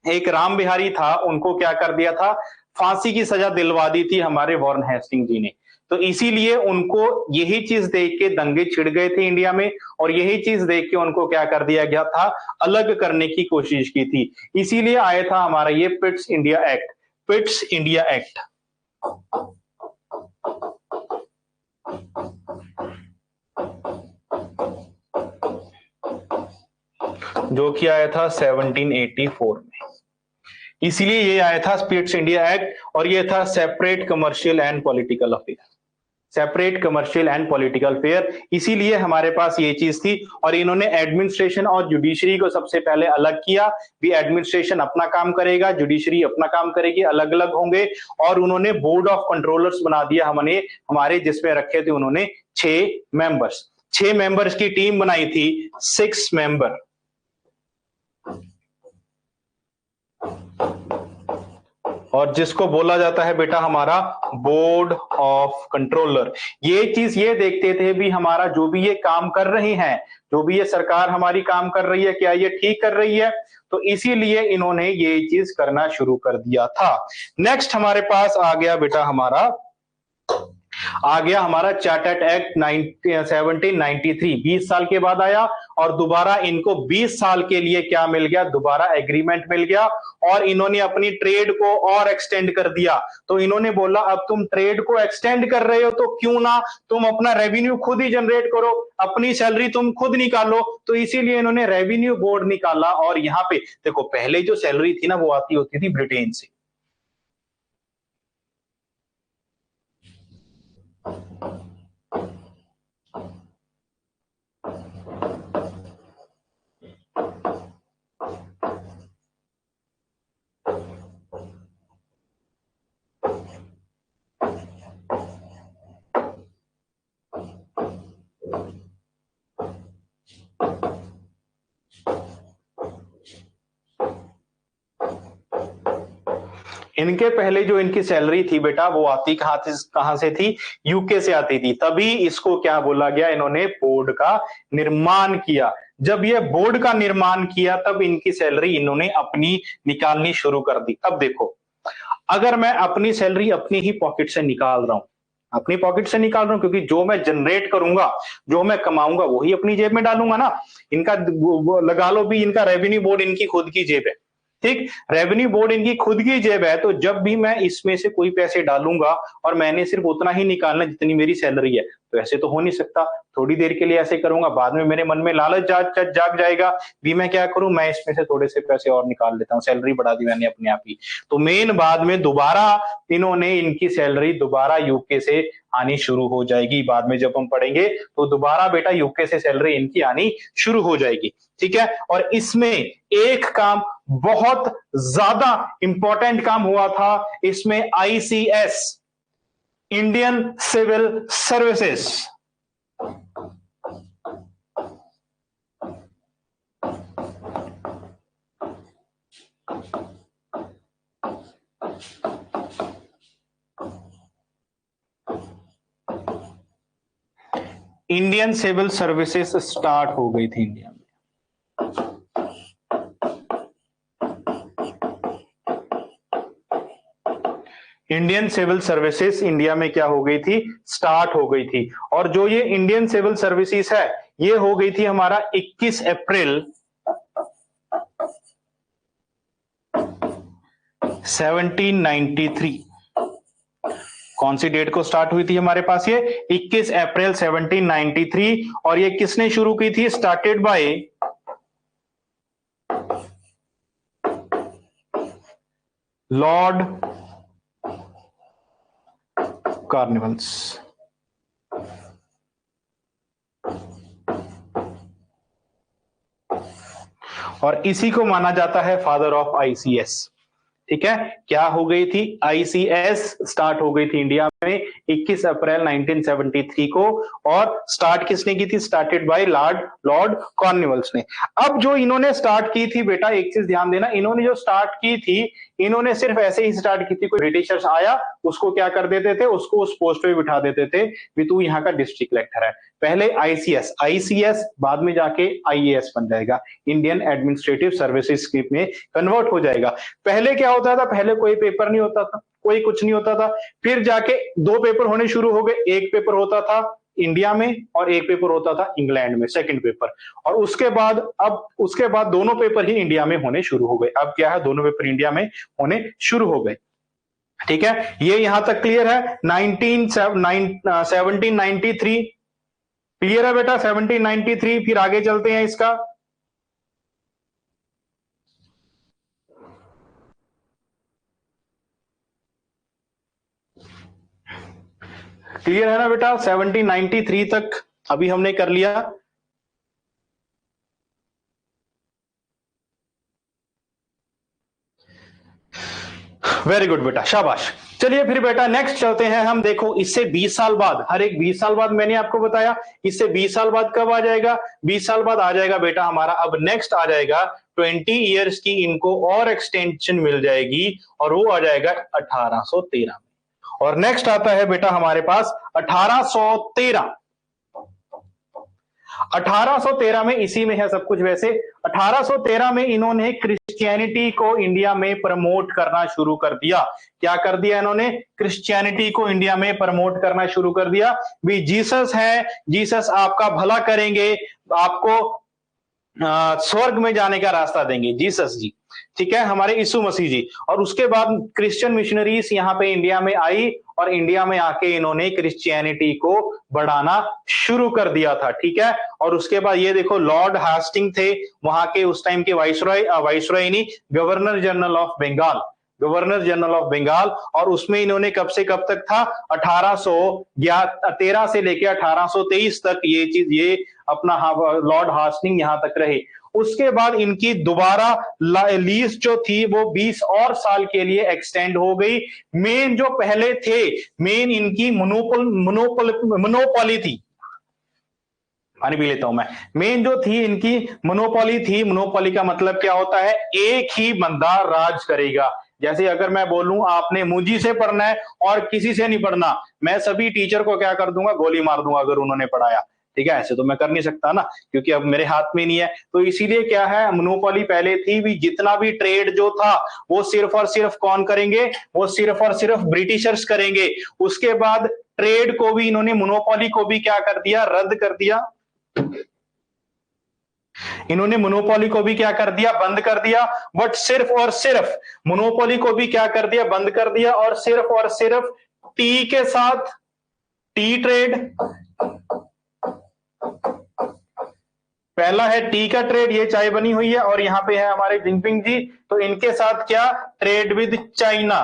A: एक राम बिहारी था, उनको क्या कर दिया था, फांसी की सजा दिलवा दी थी हमारे वॉरेन हेस्टिंग जी ने। तो इसीलिए उनको यही चीज देख के दंगे छिड़ गए थे इंडिया में, और यही चीज देख के उनको क्या कर दिया गया था, अलग करने की कोशिश की थी। इसीलिए आया था हमारा ये Pitt's India act, Pitt's India act, जो कि आया था 1784 में। इसीलिए ये आया था पिट्स इंडिया एक्ट, और ये था separate commercial and political affair, separate commercial and political affair. इसीलिए हमारे पास ये चीज थी, और इन्होंने एडमिनिस्ट्रेशन और जुडिशरी को सबसे पहले अलग किया, भी एडमिनिस्ट्रेशन अपना काम करेगा, जुडिशरी अपना काम करेगी, अलग अलग होंगे। और उन्होंने बोर्ड ऑफ कंट्रोलर्स बना दिया हमारे, जिसमें रखे थे उन्होंने 6 मेंबर्स, 6 मेंबर्स की टीम बनाई थी, 6 मेंबर। और जिसको बोला जाता है बेटा हमारा बोर्ड ऑफ कंट्रोलर। ये चीज ये देखते थे भी हमारा जो भी ये काम कर रहे हैं, जो भी ये सरकार हमारी काम कर रही है, क्या ये ठीक कर रही है, तो इसीलिए इन्होंने ये चीज करना शुरू कर दिया था। नेक्स्ट हमारे पास आ गया बेटा हमारा चार्टर्ड एक्ट 1793, 20 साल के बाद आया, और दोबारा इनको 20 साल के लिए क्या मिल गया, दोबारा एग्रीमेंट मिल गया, और इन्होंने अपनी ट्रेड को और एक्सटेंड कर दिया। तो इन्होंने बोला अब तुम ट्रेड को एक्सटेंड कर रहे हो, तो क्यों ना तुम अपना रेवेन्यू खुद ही जनरेट करो, अपनी सैलरी तुम खुद निकालो। तो इसीलिए इन्होंने रेवेन्यू बोर्ड निकाला। और यहाँ पे देखो, पहले जो सैलरी थी ना, वो आती होती थी ब्रिटेन से। इनके पहले जो इनकी सैलरी थी बेटा, वो आती कहां से थी, यूके से आती थी। तभी इसको क्या बोला गया, इन्होंने बोर्ड का निर्माण किया। जब ये बोर्ड का निर्माण किया, तब इनकी सैलरी इन्होंने अपनी निकालनी शुरू कर दी। अब देखो, अगर मैं अपनी सैलरी अपनी ही पॉकेट से निकाल रहा हूं, अपनी पॉकेट से निकाल रहा हूं, क्योंकि जो मैं जनरेट करूंगा, जो मैं कमाऊंगा, वही अपनी जेब में डालूंगा ना। इनका लगा लो भी, इनका रेवेन्यू बोर्ड इनकी खुद की जेब है, ठीक, रेवेन्यू बोर्ड इनकी खुद की जेब है। तो जब भी मैं इसमें से कोई पैसे डालूंगा, और मैंने सिर्फ उतना ही निकालना जितनी मेरी सैलरी है, तो ऐसे तो हो नहीं सकता। थोड़ी देर के लिए ऐसे करूंगा, बाद में मेरे मन में लालच जाग जाएगा भी मैं क्या करूं, मैं इसमें से थोड़े से पैसे और निकाल लेता हूं, सैलरी बढ़ा दी मैंने अपने आप ही। तो मेन बाद में दोबारा इन्होंने इनकी सैलरी दोबारा यूके से आनी शुरू हो जाएगी। बाद में जब हम पढ़ेंगे, तो दोबारा बेटा यूके से सैलरी इनकी आनी शुरू हो जाएगी, ठीक है। और इसमें एक काम, बहुत ज्यादा इंपॉर्टेंट काम हुआ था इसमें, ICS, Indian civil services. Indian civil services start हो गई थी इंडिया में। इंडियन सिविल सर्विसेज इंडिया में क्या हो गई थी, स्टार्ट हो गई थी। और जो ये इंडियन सिविल सर्विसेज है, ये हो गई थी हमारा 21 अप्रैल 1793। कौन सी डेट को स्टार्ट हुई थी हमारे पास, ये 21 अप्रैल 1793। और ये किसने शुरू की थी, स्टार्टेड बाय लॉर्ड कार्निवल्स। और इसी को माना जाता है फादर ऑफ आईसीएस, ठीक है। क्या हो गई थी, आईसीएस स्टार्ट हो गई थी इंडिया में 21 अप्रैल 1973 को, और स्टार्ट किसने की थी? स्टार्टेड बाय लॉर्ड कॉर्नवालिस ने। अब जो इन्होंने स्टार्ट की थी बेटा, एक चीज ध्यान देना, इन्होंने जो स्टार्ट की थी, इन्होंने सिर्फ ऐसे ही स्टार्ट की थी, कोई ब्रिटिशर्स आया उसको क्या कर देते थे, उसको उस पोस्ट पे बिठा देते थे भी तू यहाँ का डिस्ट्रिक्ट कलेक्टर है। पहले आईसीएस बाद में जाके आईएएस बन जाएगा, इंडियन एडमिनिस्ट्रेटिव सर्विसेज में कन्वर्ट हो जाएगा। पहले क्या होता था? पहले कोई पेपर नहीं होता था, कोई कुछ नहीं होता था, फिर जाके दो पेपर होने शुरू हो गए। एक पेपर होता था इंडिया में और एक पेपर होता था इंग्लैंड में, सेकंड पेपर। और उसके बाद दोनों पेपर ही इंडिया में होने शुरू हो गए। अब क्या है? दोनों पेपर इंडिया में होने शुरू हो गए। ठीक है, ये यहां तक क्लियर है। 1793 क्लियर है बेटा? 1793। फिर आगे चलते हैं इसका। क्लियर है ना बेटा? 1793 तक अभी हमने कर लिया। वेरी गुड बेटा, शाबाश। चलिए फिर बेटा नेक्स्ट चलते हैं हम। देखो इससे 20 साल बाद, हर एक 20 साल बाद मैंने आपको बताया, इससे 20 साल बाद कब आ जाएगा? 20 साल बाद आ जाएगा बेटा हमारा, अब नेक्स्ट आ जाएगा 20 ईयर्स की इनको और एक्सटेंशन मिल जाएगी, और वो आ जाएगा 1813 में। और नेक्स्ट आता है बेटा हमारे पास 1813। 1813 में, इसी में है सब कुछ वैसे। 1813 में इन्होंने क्रिश्चियनिटी को इंडिया में प्रमोट करना शुरू कर दिया। क्या कर दिया इन्होंने? क्रिश्चियनिटी को इंडिया में प्रमोट करना शुरू कर दिया। भी जीसस है, जीसस आपका भला करेंगे, आपको स्वर्ग में जाने का रास्ता देंगे, जीसस जी। ठीक है, हमारे यीशु मसीह जी। और उसके बाद क्रिश्चियन मिशनरीज यहाँ पे इंडिया में आई, और इंडिया में आके इन्होंने क्रिश्चियनिटी को बढ़ाना शुरू कर दिया था। ठीक है, और उसके बाद ये देखो लॉर्ड हास्टिंग थे वहां के उस टाइम के वाइसरॉय नहीं, governor general of Bengal, governor general of Bengal. और उसमें इन्होंने कब से कब तक था? 1813 से लेकर 1823 तक ये अपना लॉर्ड हास्टिंग यहां तक रहे। उसके बाद इनकी दोबारा लीज जो थी वो 20 और साल के लिए एक्सटेंड हो गई। मेन जो पहले थे, मेन इनकी मोनोपोली थी, पानी पी लेता हूं मैं। मेन जो थी इनकी मोनोपोली थी। मोनोपोली का मतलब क्या होता है? एक ही बंदा राज करेगा। जैसे अगर मैं बोलूं आपने मुझी से पढ़ना है और किसी से नहीं पढ़ना, मैं सभी टीचर को क्या कर दूंगा? गोली मार दूंगा अगर उन्होंने पढ़ाया। ठीक है, ऐसे तो मैं कर नहीं सकता ना, क्योंकि अब मेरे हाथ में नहीं है। तो इसीलिए क्या है, मोनोपोली पहले थी भी, जितना भी ट्रेड जो था वो सिर्फ और सिर्फ कौन करेंगे? वो सिर्फ और सिर्फ ब्रिटिशर्स करेंगे। उसके बाद ट्रेड को भी इन्होंने, मोनोपोली को भी क्या कर दिया? रद्द कर दिया। इन्होंने मोनोपोली को भी क्या कर दिया? बंद कर दिया। बट सिर्फ और सिर्फ मोनोपोली को भी क्या कर दिया? बंद कर दिया। और सिर्फ टी के साथ, टी ट्रेड, पहला है टी का ट्रेड, ये चाय बनी हुई है, और यहां पे है हमारे जिनपिंग जी, तो इनके साथ क्या? Trade with China.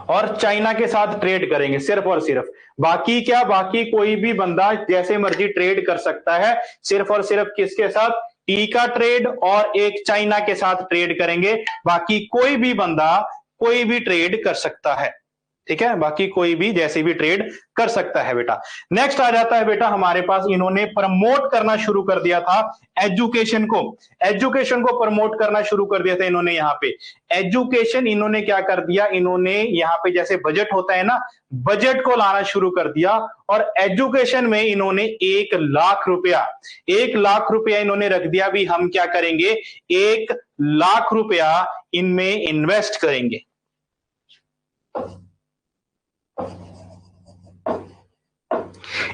A: और चाइना के साथ ट्रेड करेंगे सिर्फ और सिर्फ। बाकी क्या? बाकी कोई भी बंदा जैसे मर्जी ट्रेड कर सकता है, सिर्फ और सिर्फ किसके साथ? टी का ट्रेड और एक चाइना के साथ ट्रेड करेंगे। बाकी कोई भी बंदा कोई भी ट्रेड कर सकता है। ठीक है, बाकी कोई भी जैसे भी ट्रेड कर सकता है बेटा। नेक्स्ट आ जाता है बेटा हमारे पास, इन्होंने प्रमोट करना शुरू कर दिया था एजुकेशन को। एजुकेशन को प्रमोट करना शुरू कर दिया था इन्होंने। यहाँ पे एजुकेशन इन्होंने क्या कर दिया? इन्होंने यहाँ पे जैसे बजट होता है ना, बजट को लाना शुरू कर दिया। और एजुकेशन में इन्होंने 1 लाख रुपया, 1 लाख रुपया इन्होंने रख दिया भी, हम क्या करेंगे? 1 लाख रुपया इनमें इन्वेस्ट करेंगे।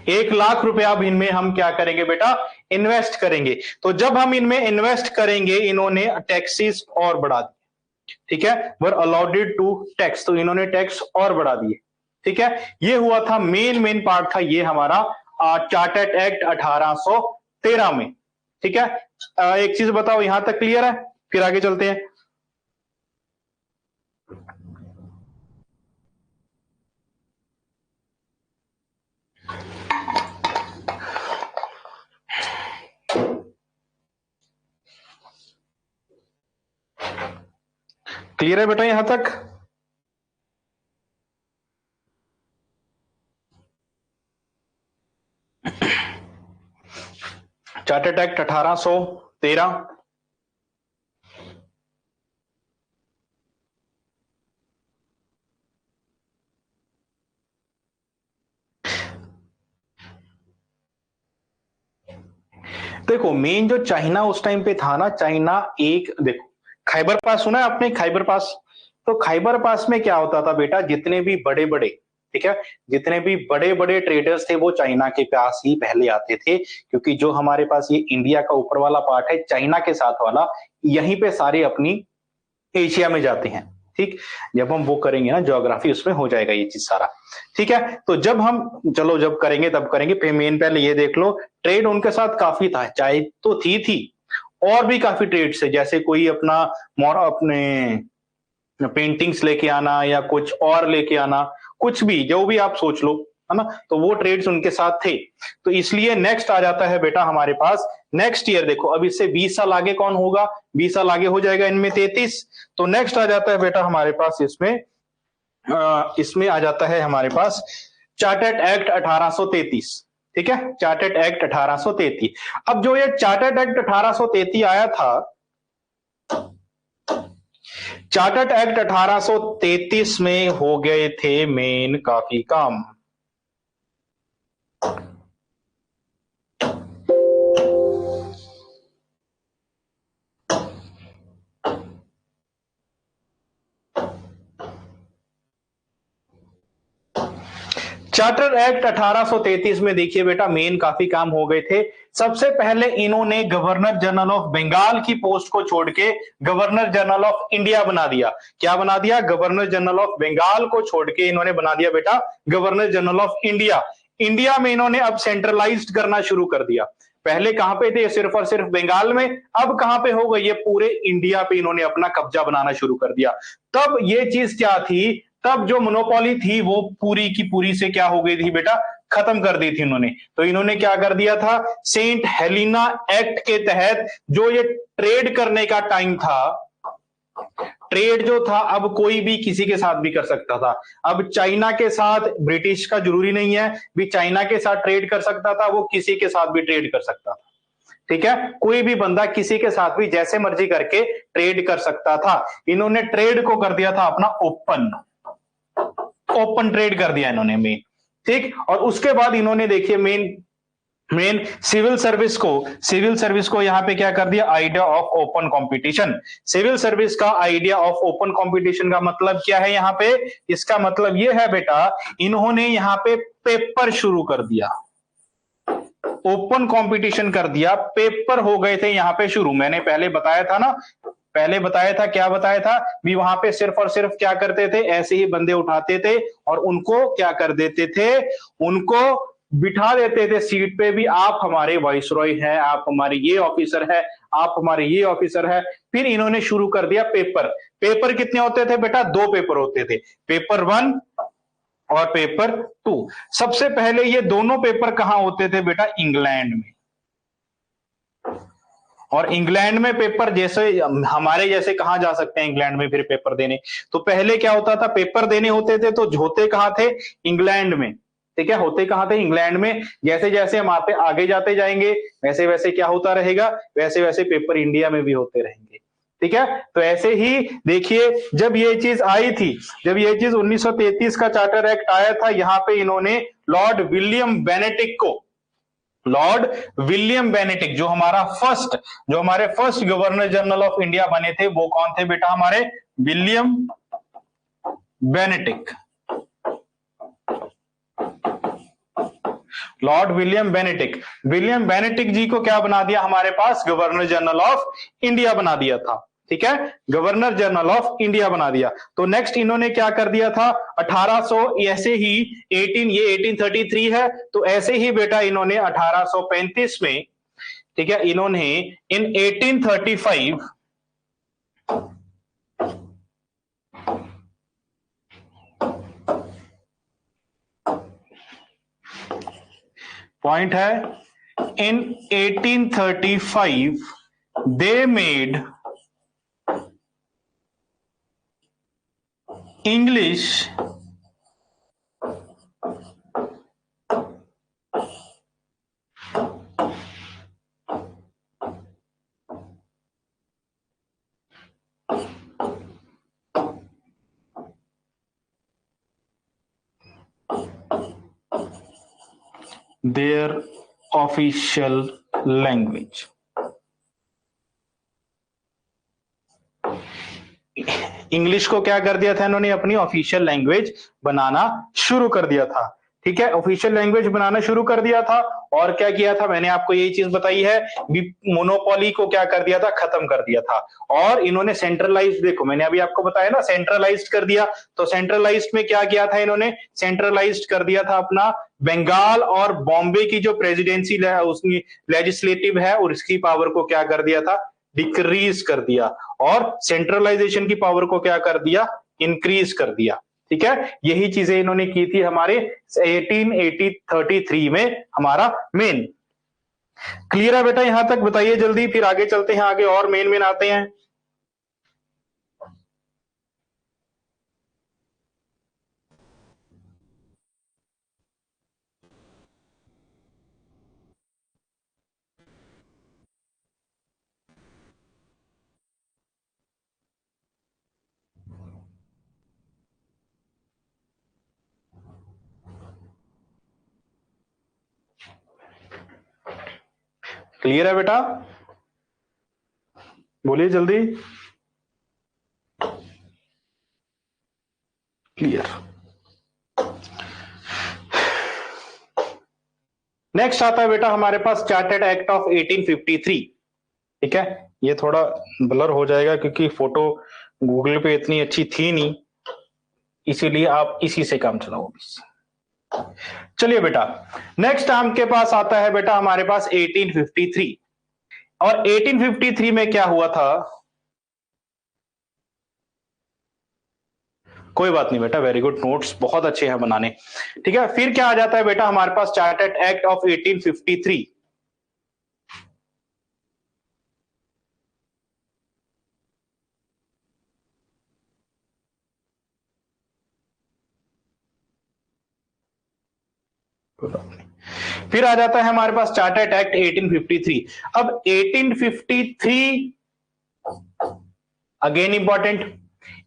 A: 1 लाख रुपया अब इनमें हम क्या करेंगे बेटा? इन्वेस्ट करेंगे। तो जब हम इनमें इन्वेस्ट करेंगे, इन्होंने टैक्सेस और बढ़ा दिए। ठीक है, वर अलाउडेड टू टैक्स, तो इन्होंने टैक्स और बढ़ा दिए। ठीक है, ये हुआ था मेन पार्ट था ये हमारा चार्टर्ड एक्ट 1813 में। ठीक है, एक चीज बताओ, यहां तक क्लियर है? फिर आगे चलते हैं। क्लियर है बेटा यहां तक? चार्टर्ड एक्ट 1813, देखो मेन जो चाइना उस टाइम पे था ना, चाइना एक, देखो खैबर पास सुना है आपने, खैबर पास? तो खैबर पास में क्या होता था बेटा, जितने भी बड़े बड़े, ठीक है, जितने भी बड़े बड़े ट्रेडर्स थे वो चाइना के पास ही पहले आते थे, क्योंकि जो हमारे पास ये इंडिया का ऊपर वाला पार्ट है चाइना के साथ वाला, यहीं पे सारे अपनी एशिया में जाते हैं। ठीक, जब हम वो करेंगे ना ज्योग्राफी, उसमें हो जाएगा ये चीज सारा। ठीक है, तो जब हम, चलो जब करेंगे तब करेंगे, मेन पहले ये देख लो, ट्रेड उनके साथ काफी था, चाहे तो थी और भी काफी ट्रेड से, जैसे कोई अपना अपने पेंटिंग्स लेके आना या कुछ और लेके आना, कुछ भी जो भी आप सोच लो, है ना, तो वो ट्रेड्स उनके साथ थे। तो इसलिए नेक्स्ट आ जाता है बेटा हमारे पास नेक्स्ट ईयर, देखो अब इससे 20 साल आगे कौन होगा, 20 साल आगे हो जाएगा इनमें 33, तो नेक्स्ट आ जाता है बेटा हमारे पास इसमें इसमें आ जाता है हमारे पास चार्टर्ड एक्ट 1833। ठीक है, चार्टर्ड एक्ट 1833। अब जो ये चार्टर्ड एक्ट 1833 आया था, चार्टर्ड एक्ट 1833 में हो गए थे मेन काफी काम। चार्टर एक्ट 1833 में देखिए बेटा मेन काफी काम हो गए थे। सबसे पहले इन्होंने गवर्नर जनरल ऑफ बंगाल की पोस्ट को छोड़ के गवर्नर जनरल ऑफ इंडिया बना दिया। क्या बना दिया? गवर्नर जनरल ऑफ बंगाल को छोड़ के इन्होंने बना दिया बेटा governor general of India. India में इन्होंने अब सेंट्रलाइज्ड करना शुरू कर दिया। पहले कहां पे थे? सिर्फ और सिर्फ बंगाल में। अब कहां पे हो गई? ये पूरे इंडिया पे इन्होंने अपना कब्जा बनाना शुरू कर दिया। तब ये चीज क्या थी, तब जो मोनोपोली थी वो पूरी की पूरी से क्या हो गई थी बेटा, खत्म कर दी थी इन्होंने। तो इन्होंने क्या कर दिया था, सेंट हेलिना एक्ट के तहत जो ये ट्रेड करने का टाइम था, ट्रेड जो था अब कोई भी किसी के साथ भी कर सकता था। अब चाइना के साथ ब्रिटिश का जरूरी नहीं है भी चाइना के साथ ट्रेड कर सकता था, वो किसी के साथ भी ट्रेड कर सकता था। ठीक है, कोई भी बंदा किसी के साथ भी जैसे मर्जी करके ट्रेड कर सकता था। इन्होंने ट्रेड को कर दिया था अपना ओपन, ओपन ट्रेड कर दिया इन्होंने मेन। ठीक, और उसके बाद इन्होंने देखिए मेन मेन सिविल सर्विस को यहां पे क्या कर दिया, idea of open competition. Civil service का आइडिया ऑफ ओपन कंपटीशन का मतलब क्या है यहां पे? इसका मतलब यह है बेटा, इन्होंने यहां पे पेपर शुरू कर दिया, ओपन कंपटीशन कर दिया, पेपर हो गए थे यहां पे शुरू। मैंने पहले बताया था ना, पहले बताया था, क्या बताया था भी, वहां पे सिर्फ और सिर्फ क्या करते थे, ऐसे ही बंदे उठाते थे और उनको क्या कर देते थे, उनको बिठा देते थे सीट पे भी, आप हमारे वाइसरॉय हैं, आप हमारे ये ऑफिसर है, आप हमारे ये ऑफिसर है। फिर इन्होंने शुरू कर दिया पेपर। पेपर कितने होते थे बेटा? 2 पेपर होते थे, पेपर 1 और पेपर 2। सबसे पहले ये दोनों पेपर कहां होते थे बेटा? इंग्लैंड में। और इंग्लैंड में पेपर जैसे हमारे जैसे कहां जा सकते हैं इंग्लैंड में फिर पेपर देने? तो पहले क्या होता था, पेपर देने होते थे तो होते कहां थे? इंग्लैंड में। ठीक है, होते कहां थे? इंग्लैंड में। जैसे जैसे हम आते आगे जाते जाएंगे वैसे वैसे क्या होता रहेगा, वैसे वैसे पेपर इंडिया में भी होते रहेंगे। ठीक है, तो ऐसे ही देखिए जब ये चीज आई थी, जब ये चीज 1933 का चार्टर एक्ट आया था, यहां पे इन्होंने लॉर्ड विलियम बेनेटिक को, लॉर्ड विलियम बेनेटिक जो हमारे first governor general of India बने थे, वो कौन थे बेटा? हमारे विलियम बेनेटिक, लॉर्ड विलियम बेनेटिक। विलियम बेनेटिक जी को क्या बना दिया हमारे पास? गवर्नर जनरल ऑफ इंडिया बना दिया था। ठीक है, गवर्नर जनरल ऑफ इंडिया बना दिया। तो नेक्स्ट इन्होंने क्या कर दिया था, 1800 ऐसे ही 18, ये 1833 है, तो ऐसे ही बेटा इन्होंने 1835 में, ठीक है, इन्होंने इन 1835 पॉइंट है, इन 1835 they made English their official language. English को क्या कर दिया था इन्होंने, अपनी ऑफिशियल लैंग्वेज बनाना शुरू कर दिया था। ठीक है, ऑफिशियल लैंग्वेज बनाना शुरू कर दिया था। और क्या किया था, मैंने आपको यही चीज बताई है, मोनोपोली को क्या कर दिया था, खत्म कर दिया था। और इन्होंने सेंट्रलाइज्ड, देखो मैंने अभी आपको बताया ना, सेंट्रलाइज्ड कर दिया। तो सेंट्रलाइज्ड में क्या किया था इन्होंने, सेंट्रलाइज्ड कर दिया था अपना बंगाल और बॉम्बे की जो प्रेसिडेंसी उसकी लेजिस्लेटिव है और इसकी पावर को क्या कर दिया था, डिक्रीज कर दिया। और सेंट्रलाइजेशन की पावर को क्या कर दिया, इंक्रीज कर दिया। ठीक है, यही चीजें इन्होंने की थी हमारे 1833 में, हमारा मेन। क्लियर है बेटा, यहां तक बताइए जल्दी, फिर आगे चलते हैं, आगे और मेन आते हैं। क्लियर है बेटा, बोलिए जल्दी। क्लियर। नेक्स्ट आता है बेटा हमारे पास चार्टर्ड एक्ट ऑफ 1853। ठीक है, ये थोड़ा ब्लर हो जाएगा क्योंकि फोटो गूगल पे इतनी अच्छी थी नहीं, इसीलिए आप इसी से काम चलाओ। चलिए बेटा, नेक्स्ट आपके पास आता है बेटा हमारे पास 1853। और 1853 में क्या हुआ था, कोई बात नहीं बेटा, वेरी गुड, नोट्स बहुत अच्छे हैं बनाने। ठीक है, फिर क्या आ जाता है बेटा हमारे पास चार्टर्ड एक्ट ऑफ 1853। फिर आ जाता है हमारे पास चार्टर्ड एक्ट 1853। अब 1853 अगेन इंपॉर्टेंट,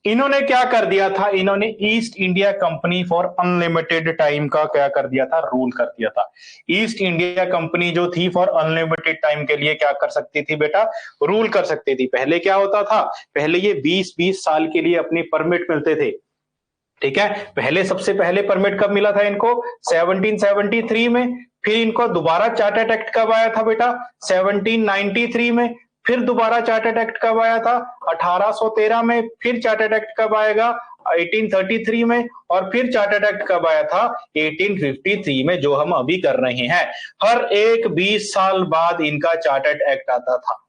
A: इन्होंने क्या कर दिया था, इन्होंने east India company for unlimited time का क्या कर दिया था, रूल कर दिया था। ईस्ट इंडिया कंपनी जो थी फॉर अनलिमिटेड टाइम के लिए क्या कर सकती थी बेटा, रूल कर सकती थी। पहले क्या होता था, पहले ये 20-20 साल के लिए अपनी परमिट मिलते थे। ठीक है, पहले सबसे पहले परमिट कब मिला था इनको, 1773 में। फिर इनको दोबारा चार्टर्ड एक्ट कब आया था बेटा, 1793 में। फिर दोबारा चार्टर्ड एक्ट कब आया था, 1813 में। फिर चार्टर्ड एक्ट कब आएगा, 1833 में। और फिर चार्टर्ड एक्ट कब आया था, 1853 में, जो हम अभी कर रहे हैं। हर एक 20 साल बाद इनका चार्टर्ड एक्ट आता था।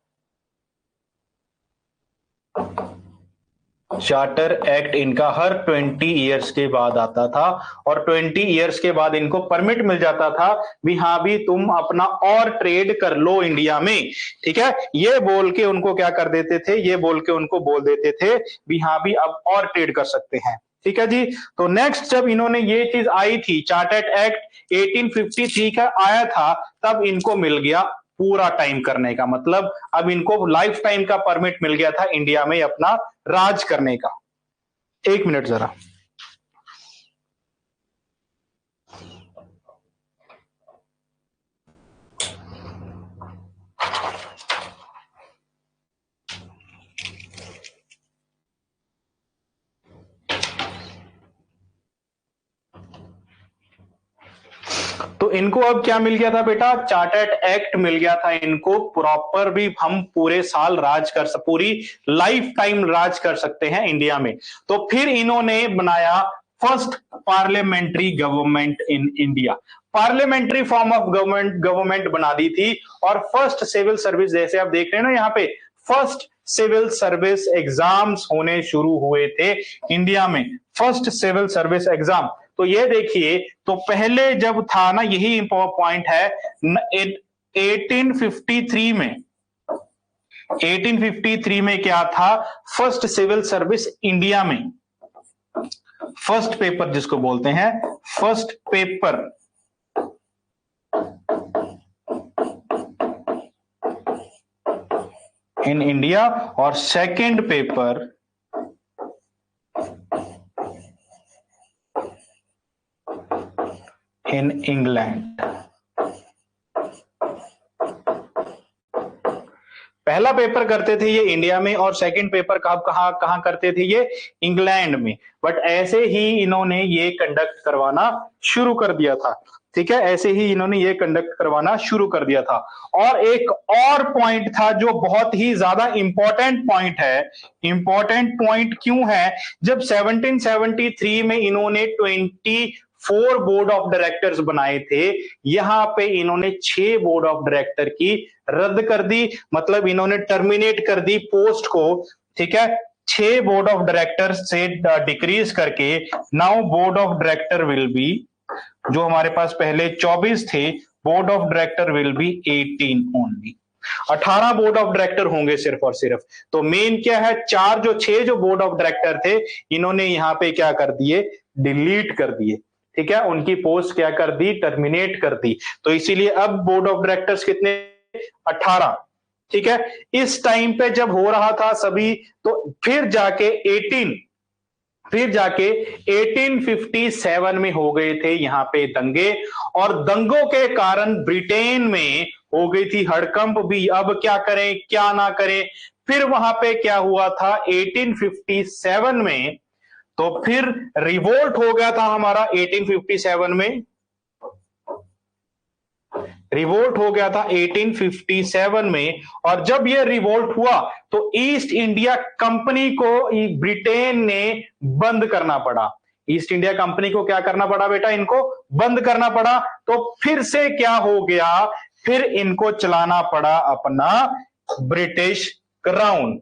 A: चार्टर एक्ट इनका हर 20 इयर्स के बाद आता था। और 20 इयर्स के बाद इनको परमिट मिल जाता था भी, हाँ भी तुम अपना और ट्रेड कर लो इंडिया में। ठीक है, ये बोल के उनको क्या कर देते थे, ये बोल के उनको बोल देते थे भी हाँ भी अब और ट्रेड कर सकते हैं। ठीक है जी, तो नेक्स्ट जब इन्होंने ये चीज आई थी, चार्टर्ड एक्ट 1853 का आया था, तब इनको मिल गया पूरा टाइम करने का, मतलब अब इनको लाइफ टाइम का परमिट मिल गया था इंडिया में अपना राज करने का। एक मिनट जरा, तो इनको अब क्या मिल गया था बेटा, चार्टर्ड एक्ट मिल गया था इनको प्रॉपर भी, हम पूरे साल राज कर पूरी लाइफ टाइम राज कर सकते हैं इंडिया में। तो फिर इन्होंने बनाया first parliamentary government in India. Parliamentary form of government बना दी थी। और फर्स्ट सिविल सर्विस, जैसे आप देख रहे हैं ना यहाँ पे, फर्स्ट सिविल सर्विस एग्जाम्स होने शुरू हुए थे इंडिया में, फर्स्ट सिविल सर्विस एग्जाम। तो ये देखिए, तो पहले जब था ना, यही पॉइंट है, 1853 में, 1853 में क्या था, फर्स्ट सिविल सर्विस इंडिया में। फर्स्ट पेपर जिसको बोलते हैं फर्स्ट पेपर इन इंडिया और सेकंड पेपर इन इंग्लैंड। पहला पेपर करते थे ये इंडिया में और सेकंड पेपर कहां करते थे ये इंग्लैंड में। बट ऐसे ही इन्होंने ये कंडक्ट करवाना शुरू कर दिया था, ठीक है, ऐसे ही इन्होंने ये कंडक्ट करवाना शुरू कर दिया था। और एक और पॉइंट था जो बहुत ही ज्यादा इंपॉर्टेंट पॉइंट है। इंपॉर्टेंट पॉइंट क्यों है? जब 1773 में इन्होंने 24 बोर्ड ऑफ डायरेक्टर्स बनाए थे, यहां पे इन्होंने 6 बोर्ड ऑफ डायरेक्टर की रद्द कर दी, मतलब इन्होंने टर्मिनेट कर दी पोस्ट को, ठीक है, 6 बोर्ड ऑफ डायरेक्टर से डिक्रीज करके now board of director will be, जो हमारे पास पहले 24 थे, board of director will be 18 only. 18 board of director होंगे सिर्फ और सिर्फ। तो मेन क्या है, 6 जो बोर्ड ऑफ डायरेक्टर थे इन्होंने यहां पे क्या कर दिए, डिलीट कर दिए, ठीक है, उनकी पोस्ट क्या कर दी, टर्मिनेट कर दी। तो इसीलिए अब बोर्ड ऑफ डायरेक्टर्स कितने, 18, ठीक है। इस टाइम पे जब हो रहा था सभी, तो फिर जाके 1857 में हो गए थे यहां पे दंगे, और दंगों के कारण ब्रिटेन में हो गई थी हड़कंप भी। अब क्या करें क्या ना करें। फिर वहां पे क्या हुआ था 1857 में, तो फिर रिवोल्ट हो गया था हमारा 1857 में, रिवोल्ट हो गया था 1857 में। और जब यह रिवोल्ट हुआ तो ईस्ट इंडिया कंपनी को ब्रिटेन ने बंद करना पड़ा। ईस्ट इंडिया कंपनी को क्या करना पड़ा बेटा, इनको बंद करना पड़ा। तो फिर से क्या हो गया, फिर इनको चलाना पड़ा अपना ब्रिटिश क्राउन।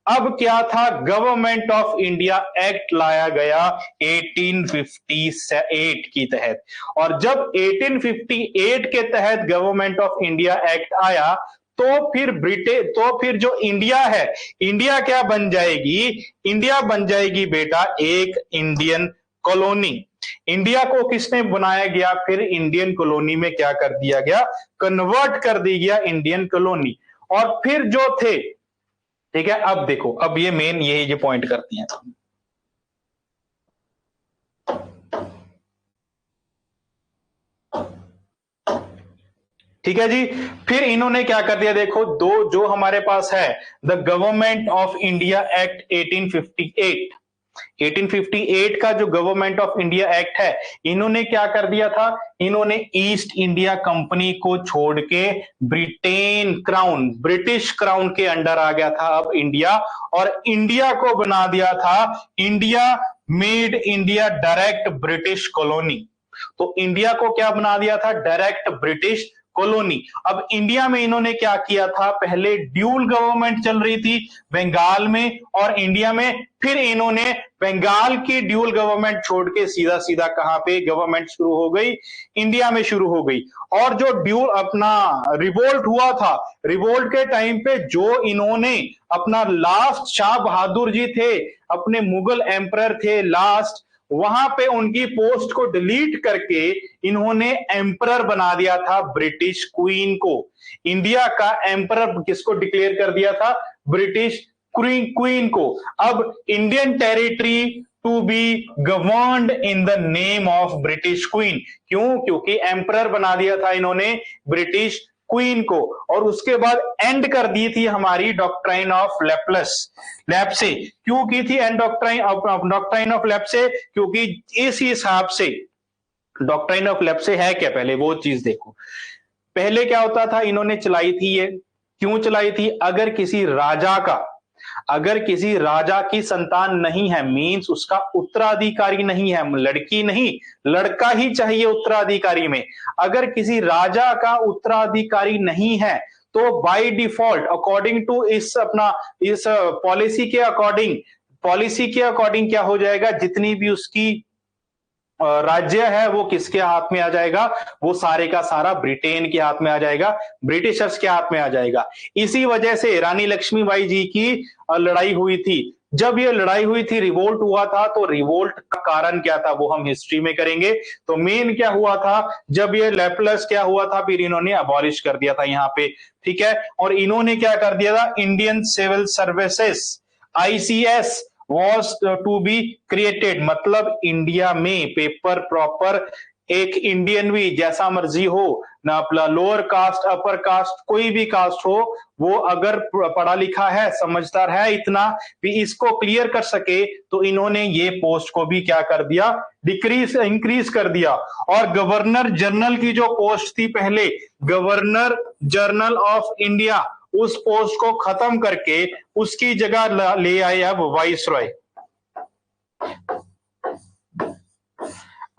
A: अब क्या था, गवर्नमेंट ऑफ इंडिया एक्ट लाया गया 1858 की तहत। और जब 1858 के तहत गवर्नमेंट ऑफ इंडिया एक्ट आया, तो फिर जो इंडिया है, इंडिया क्या बन जाएगी, इंडिया बन जाएगी बेटा एक इंडियन कॉलोनी। इंडिया को किसने बनाया गया, फिर इंडियन कॉलोनी में क्या कर दिया गया, कन्वर्ट कर दी गया इंडियन कॉलोनी। और फिर जो थे, ठीक है, अब देखो, अब ये मेन ये पॉइंट करती हैं, ठीक है जी। फिर इन्होंने क्या कर दिया, देखो, दो जो हमारे पास है the government of India act 1858 का जो गवर्नमेंट ऑफ इंडिया एक्ट है, इन्होंने क्या कर दिया था, इन्होंने ईस्ट इंडिया कंपनी को छोड़ के ब्रिटेन क्राउन, ब्रिटिश क्राउन के अंडर आ गया था अब इंडिया, और इंडिया को बना दिया था India, made India direct British colony. तो इंडिया को क्या बना दिया था, डायरेक्ट ब्रिटिश कॉलोनी। अब इंडिया में इन्होंने क्या किया था, पहले ड्यूल गवर्नमेंट चल रही थी बंगाल में और इंडिया में, फिर इन्होंने बंगाल की ड्यूल गवर्नमेंट छोड़ के सीधा सीधा कहां पे गवर्नमेंट शुरू हो गई, इंडिया में शुरू हो गई। और जो ड्यूल अपना रिवोल्ट हुआ था, रिवोल्ट के टाइम पे जो इन्होंने अपना लास्ट, शाह बहादुर जी थे, अपने मुगल एम्परर थे लास्ट, वहां पे उनकी पोस्ट को डिलीट करके इन्होंने एम्परर बना दिया था ब्रिटिश क्वीन को। इंडिया का एम्परर किसको डिक्लेयर कर दिया था, ब्रिटिश क्वीन को। अब Indian territory to be governed in the name of British queen, क्यों, क्योंकि एम्परर बना दिया था इन्होंने ब्रिटिश क्वीन को। और उसके बाद एंड कर दी थी हमारी डॉक्ट्राइन ऑफ लेप्से। क्यों की थी एंड डॉक्ट्राइन ऑफ लेप्से, क्योंकि इस हिसाब से डॉक्ट्राइन ऑफ लेप्से है क्या, पहले वो चीज देखो। पहले क्या होता था, इन्होंने चलाई थी, ये क्यों चलाई थी, अगर किसी राजा की संतान नहीं है, मींस उसका उत्तराधिकारी नहीं है, लड़की नहीं लड़का ही चाहिए उत्तराधिकारी में, अगर किसी राजा का उत्तराधिकारी नहीं है तो बाय डिफॉल्ट अकॉर्डिंग टू इस पॉलिसी के अकॉर्डिंग क्या हो जाएगा, जितनी भी उसकी राज्य है वो किसके हाथ में आ जाएगा, वो सारे का सारा ब्रिटेन के हाथ में आ जाएगा, ब्रिटिशर्स के हाथ में आ जाएगा। इसी वजह से रानी लक्ष्मीबाई जी की लड़ाई हुई थी, जब ये लड़ाई हुई थी, रिवोल्ट हुआ था, तो रिवोल्ट का कारण क्या था वो हम हिस्ट्री में करेंगे। तो मेन क्या हुआ था, जब ये लेप्लस क्या हुआ था, फिर इन्होंने अबॉलिश कर दिया था यहाँ पे, ठीक है। और इन्होंने क्या कर दिया था, Indian civil services ICS was to be created, मतलब इंडिया में पेपर प्रॉपर एक इंडियन भी जैसा मर्जी हो ना, अपना लोअर कास्ट अपर कास्ट कोई भी कास्ट हो, वो अगर पढ़ा लिखा है समझदार है इतना भी इसको क्लियर कर सके, तो इन्होंने ये पोस्ट को भी क्या कर दिया, डिक्रीज इंक्रीज कर दिया। और गवर्नर जनरल की जो पोस्ट थी पहले, गवर्नर जनरल ऑफ इंडिया, उस पोस्ट को खत्म करके उसकी जगह ले आए अब वाइसरॉय।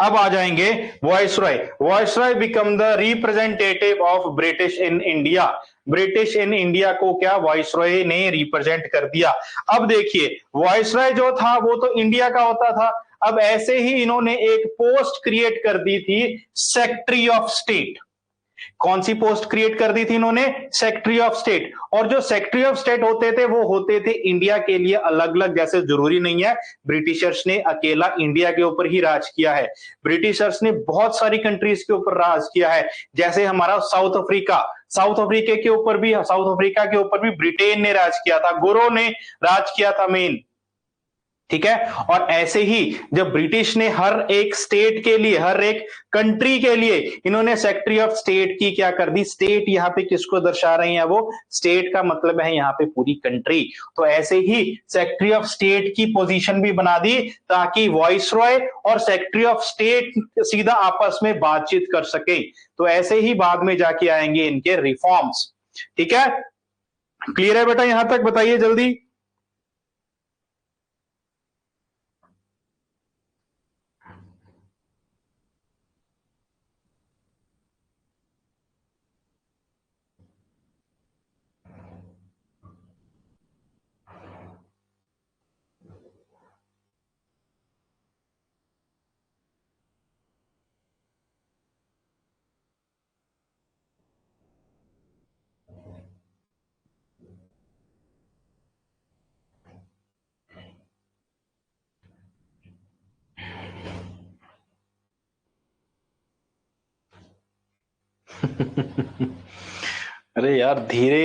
A: अब आ जाएंगे viceroy. Viceroy become the representative of British in India. British in India को क्या वॉइसरॉय ने रिप्रेजेंट कर दिया। अब देखिए वॉइसरॉय जो था वो तो इंडिया का होता था, अब ऐसे ही इन्होंने एक पोस्ट क्रिएट कर दी थी, सेक्रेटरी ऑफ स्टेट। कौन सी पोस्ट क्रिएट कर दी थी इन्होंने, सेक्रेटरी ऑफ स्टेट। और जो सेक्रेटरी ऑफ स्टेट होते थे वो होते थे इंडिया के लिए अलग अलग, जैसे जरूरी नहीं है ब्रिटिशर्स ने अकेला इंडिया के ऊपर ही राज किया है, ब्रिटिशर्स ने बहुत सारी कंट्रीज के ऊपर राज किया है। जैसे हमारा साउथ अफ्रीका, साउथ अफ्रीका के ऊपर भी ब्रिटेन ने राज किया था, गोरो ने राज किया था मेन, ठीक है। और ऐसे ही जब ब्रिटिश ने हर एक स्टेट के लिए, हर एक कंट्री के लिए इन्होंने सेक्रेटरी ऑफ स्टेट की क्या कर दी, स्टेट यहाँ पे किसको दर्शा रहे हैं, वो स्टेट का मतलब है यहाँ पे पूरी कंट्री। तो ऐसे ही सेक्रेटरी ऑफ स्टेट की पोजीशन भी बना दी ताकि वॉइसरॉय और सेक्रेटरी ऑफ स्टेट सीधा आपस में बातचीत कर सके। तो ऐसे ही बाद में जाके आएंगे इनके रिफॉर्म्स, ठीक है। क्लियर है बेटा यहां तक, बताइए जल्दी। अरे यार धीरे,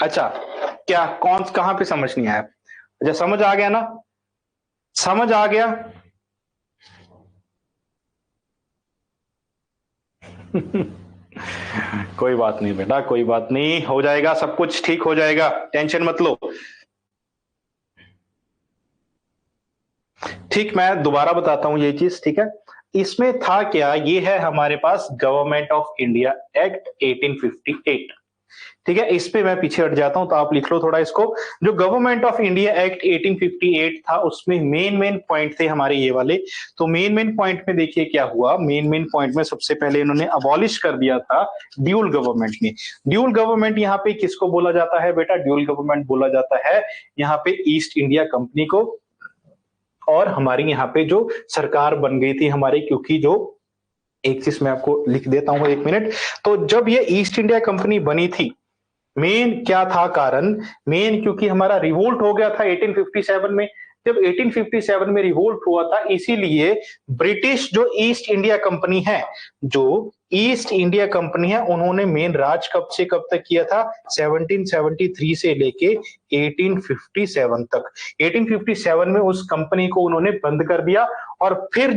A: अच्छा क्या कौन कहां पे समझ नहीं आया, अच्छा समझ आ गया ना, समझ आ गया। कोई बात नहीं बेटा, कोई बात नहीं, हो जाएगा सब कुछ ठीक हो जाएगा, टेंशन मत लो। ठीक, मैं दोबारा बताता हूं ये चीज, ठीक है। इसमें था क्या, ये है हमारे पास गवर्नमेंट ऑफ इंडिया एक्ट 1858, ठीक है। इस पे मैं पीछे हट जाता हूं तो आप लिख लो थोड़ा इसको। जो गवर्नमेंट ऑफ इंडिया एक्ट 1858 था उसमें मेन पॉइंट थे हमारे ये वाले। तो मेन पॉइंट में देखिए क्या हुआ, मेन पॉइंट में सबसे पहले इन्होंने अबॉलिश कर दिया था ड्यूल गवर्नमेंट ने। ड्यूल गवर्नमेंट यहाँ पे किसको बोला जाता है बेटा, ड्यूल गवर्नमेंट बोला जाता है यहाँ पे ईस्ट इंडिया कंपनी को। और हमारी यहाँ पे जो सरकार बन गई थी हमारी, क्योंकि जो एक चीज मैं आपको लिख देता हूं एक मिनट। तो जब ये ईस्ट इंडिया कंपनी बनी थी, मेन क्या था कारण, मेन क्योंकि हमारा रिवोल्ट हो गया था 1857 में। जब 1857 में रिवोल्ट हुआ था, इसीलिए ब्रिटिश जो ईस्ट इंडिया कंपनी है, जो ईस्ट इंडिया कंपनी है, उन्होंने मेन राज कब से कब तक किया था, 1773 से लेके 1857 तक। 1857 में उस कंपनी को उन्होंने बंद कर दिया। और फिर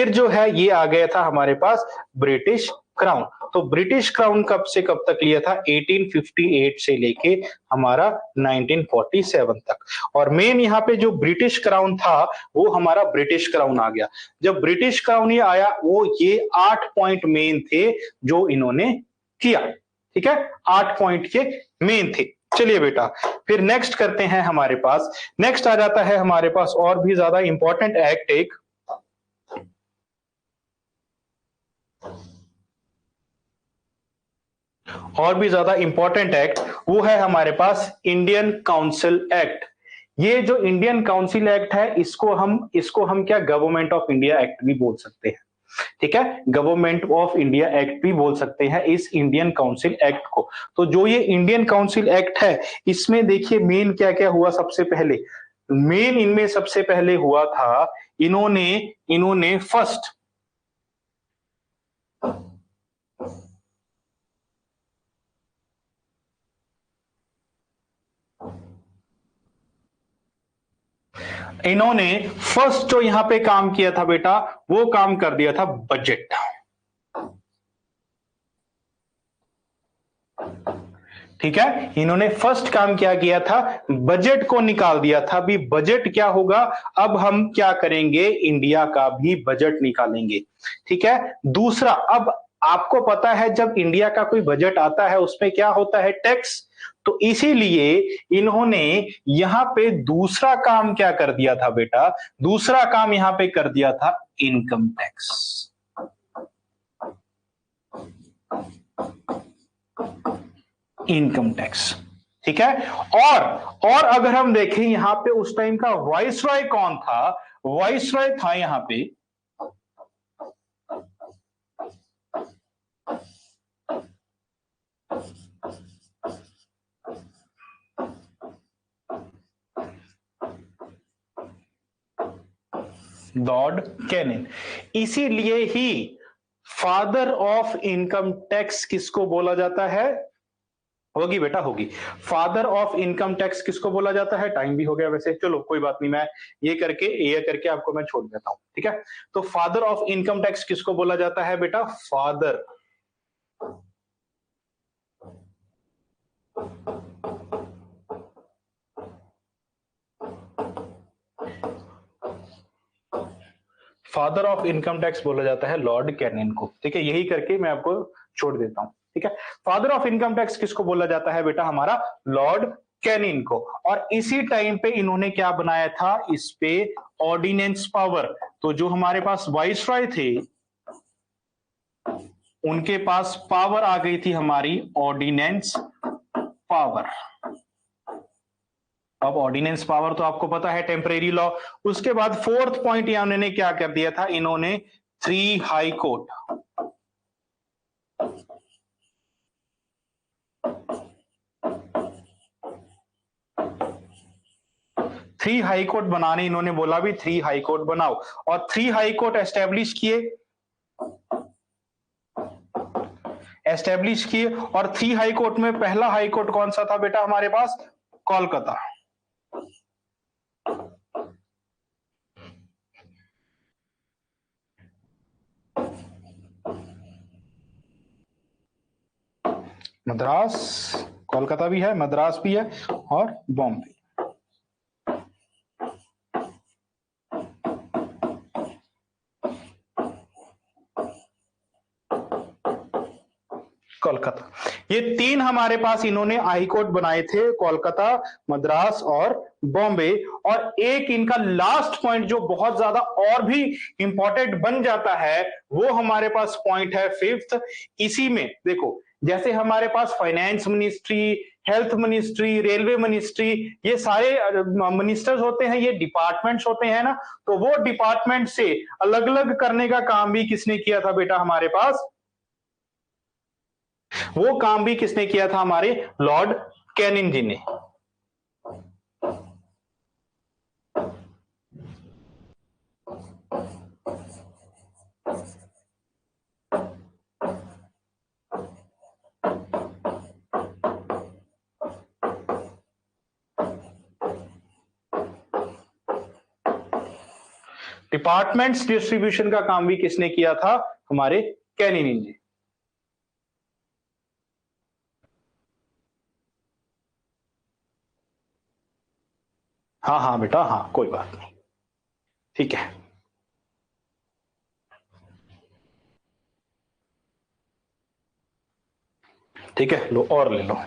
A: जो है ये आ गया था हमारे पास ब्रिटिश क्राउन। तो ब्रिटिश क्राउन कब से कब तक लिया था, 1858 से लेके हमारा 1947 तक। और मेन यहाँ पे जो ब्रिटिश क्राउन था वो हमारा ब्रिटिश क्राउन आ गया। जब ब्रिटिश क्राउन ये आया, वो ये 8 पॉइंट मेन थे जो इन्होंने किया, ठीक है। 8 पॉइंट के मेन थे। चलिए बेटा, फिर नेक्स्ट करते हैं हमारे पास, नेक्स्ट आ जाता है हमारे पास और भी ज्यादा इंपॉर्टेंट एक्ट एक, और भी ज्यादा इंपॉर्टेंट एक्ट, वो है हमारे पास इंडियन काउंसिल एक्ट। ये जो इंडियन काउंसिल एक्ट है, इसको हम क्या गवर्नमेंट ऑफ इंडिया एक्ट भी बोल सकते हैं। ठीक है, गवर्नमेंट ऑफ इंडिया एक्ट भी बोल सकते हैं इस इंडियन काउंसिल एक्ट को। तो जो ये इंडियन काउंसिल एक्ट है, इसमें देखिए मेन क्या क्या हुआ। सबसे पहले मेन इनमें सबसे पहले हुआ था, इन्होंने इन्होंने फर्स्ट इन्होंने फर्स्ट जो यहां पे काम किया था बेटा, वो काम कर दिया था बजट। ठीक है, इन्होंने फर्स्ट काम क्या किया था, बजट को निकाल दिया था। अभी बजट क्या होगा, अब हम क्या करेंगे, इंडिया का भी बजट निकालेंगे। ठीक है, दूसरा, अब आपको पता है जब इंडिया का कोई बजट आता है उसमें क्या होता है, टैक्स। तो इसीलिए इन्होंने यहां पे दूसरा काम क्या कर दिया था बेटा, दूसरा काम यहां पे कर दिया था इनकम टैक्स। इनकम टैक्स, ठीक है। और अगर हम देखें यहां पे उस टाइम का वाइसरॉय कौन था, वाइसरॉय था यहां पे लॉर्ड कैनिन। इसीलिए ही फादर ऑफ इनकम टैक्स किसको बोला जाता है, होगी बेटा होगी, फादर ऑफ इनकम टैक्स किसको बोला जाता है। टाइम भी हो गया वैसे, चलो कोई बात नहीं, मैं ये करके आपको मैं छोड़ देता हूं। ठीक है, तो फादर ऑफ इनकम टैक्स किसको बोला जाता है बेटा, father father of income tax बोला जाता है लॉर्ड कैनिन को। ठीक है, यही करके मैं आपको छोड़ देता हूं। ठीक है, फादर ऑफ इनकम टैक्स किसको बोला जाता है बेटा, हमारा लॉर्ड कैनिन को। और इसी टाइम पे इन्होंने क्या बनाया था, इस पे ऑर्डिनेंस पावर। तो जो हमारे पास वाइसरॉय थे, उनके पास पावर आ गई थी हमारी ऑर्डिनेंस पावर। अब ऑर्डिनेंस पावर तो आपको पता है टेम्परेरी लॉ। उसके बाद फोर्थ पॉइंट इन्होंने क्या कर दिया था, इन्होंने 3 high court. Three high court बनाने इन्होंने बोला भी 3 हाई कोर्ट बनाओ, और 3 हाई कोर्ट एस्टेब्लिश किए। और 3 हाई कोर्ट में पहला हाई कोर्ट कौन सा था बेटा हमारे पास, कोलकाता। मद्रास, कोलकाता भी है, मद्रास भी है, और बॉम्बे। कोलकाता, ये 3 हमारे पास इन्होंने हाई कोर्ट बनाए थे, कोलकाता, मद्रास और बॉम्बे। और एक इनका लास्ट पॉइंट जो बहुत ज्यादा और भी इंपॉर्टेंट बन जाता है, वो हमारे पास पॉइंट है 5th। इसी में देखो, जैसे हमारे पास finance ministry, health ministry, railway ministry, ये सारे मिनिस्टर्स होते हैं, ये डिपार्टमेंट्स होते हैं ना। तो वो डिपार्टमेंट से अलग अलग करने का काम भी किसने किया था बेटा हमारे पास, वो काम भी किसने किया था, हमारे लॉर्ड कैनिन जी ने। डिपार्टमेंट्स डिस्ट्रीब्यूशन का काम भी किसने किया था, हमारे कैनिन जी। हाँ हाँ बेटा, हाँ कोई बात नहीं, ठीक है। ठीक है, लो और ले लो।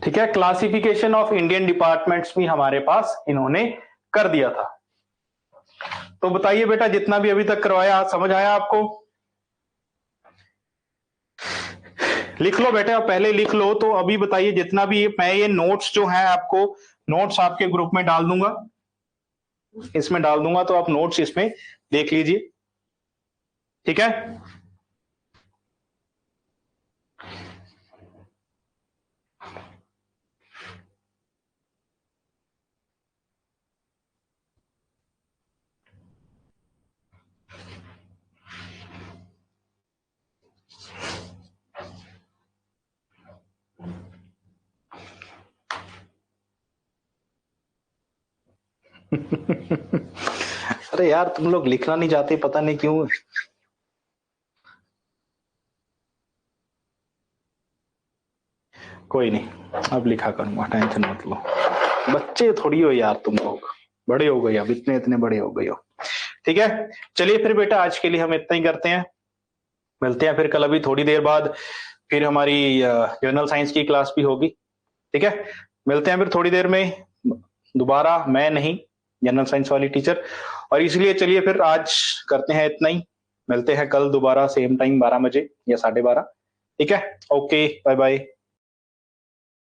A: ठीक है, क्लासिफिकेशन ऑफ इंडियन डिपार्टमेंट्स भी हमारे पास इन्होंने कर दिया था। तो बताइए बेटा, जितना भी अभी तक करवाया समझ आया आपको? लिख लो बेटा, पहले लिख लो। तो अभी बताइए, जितना भी मैं ये नोट्स जो है आपको नोट्स आपके ग्रुप में डाल दूंगा, इसमें डाल दूंगा, तो आप नोट्स इसमें देख लीजिए, ठीक है। अरे यार, तुम लोग लिखना नहीं चाहते, पता नहीं क्यों। कोई नहीं, अब लिखा करूंगा, टेंशन मत लो। बच्चे थोड़ी हो यार तुम लोग, बड़े हो गए, अब इतने इतने बड़े हो गए हो। ठीक है, चलिए फिर बेटा, आज के लिए हम इतना ही करते हैं। मिलते हैं फिर कल, अभी थोड़ी देर बाद फिर हमारी जनरल साइंस की क्लास भी होगी। ठीक है, मिलते हैं फिर थोड़ी देर में दोबारा। मैं नहीं, जनरल साइंस वाली टीचर। और इसलिए चलिए फिर आज करते हैं इतना ही। मिलते हैं कल दोबारा सेम टाइम 12 बजे या 12:30। ठीक है, ओके, बाय बाय।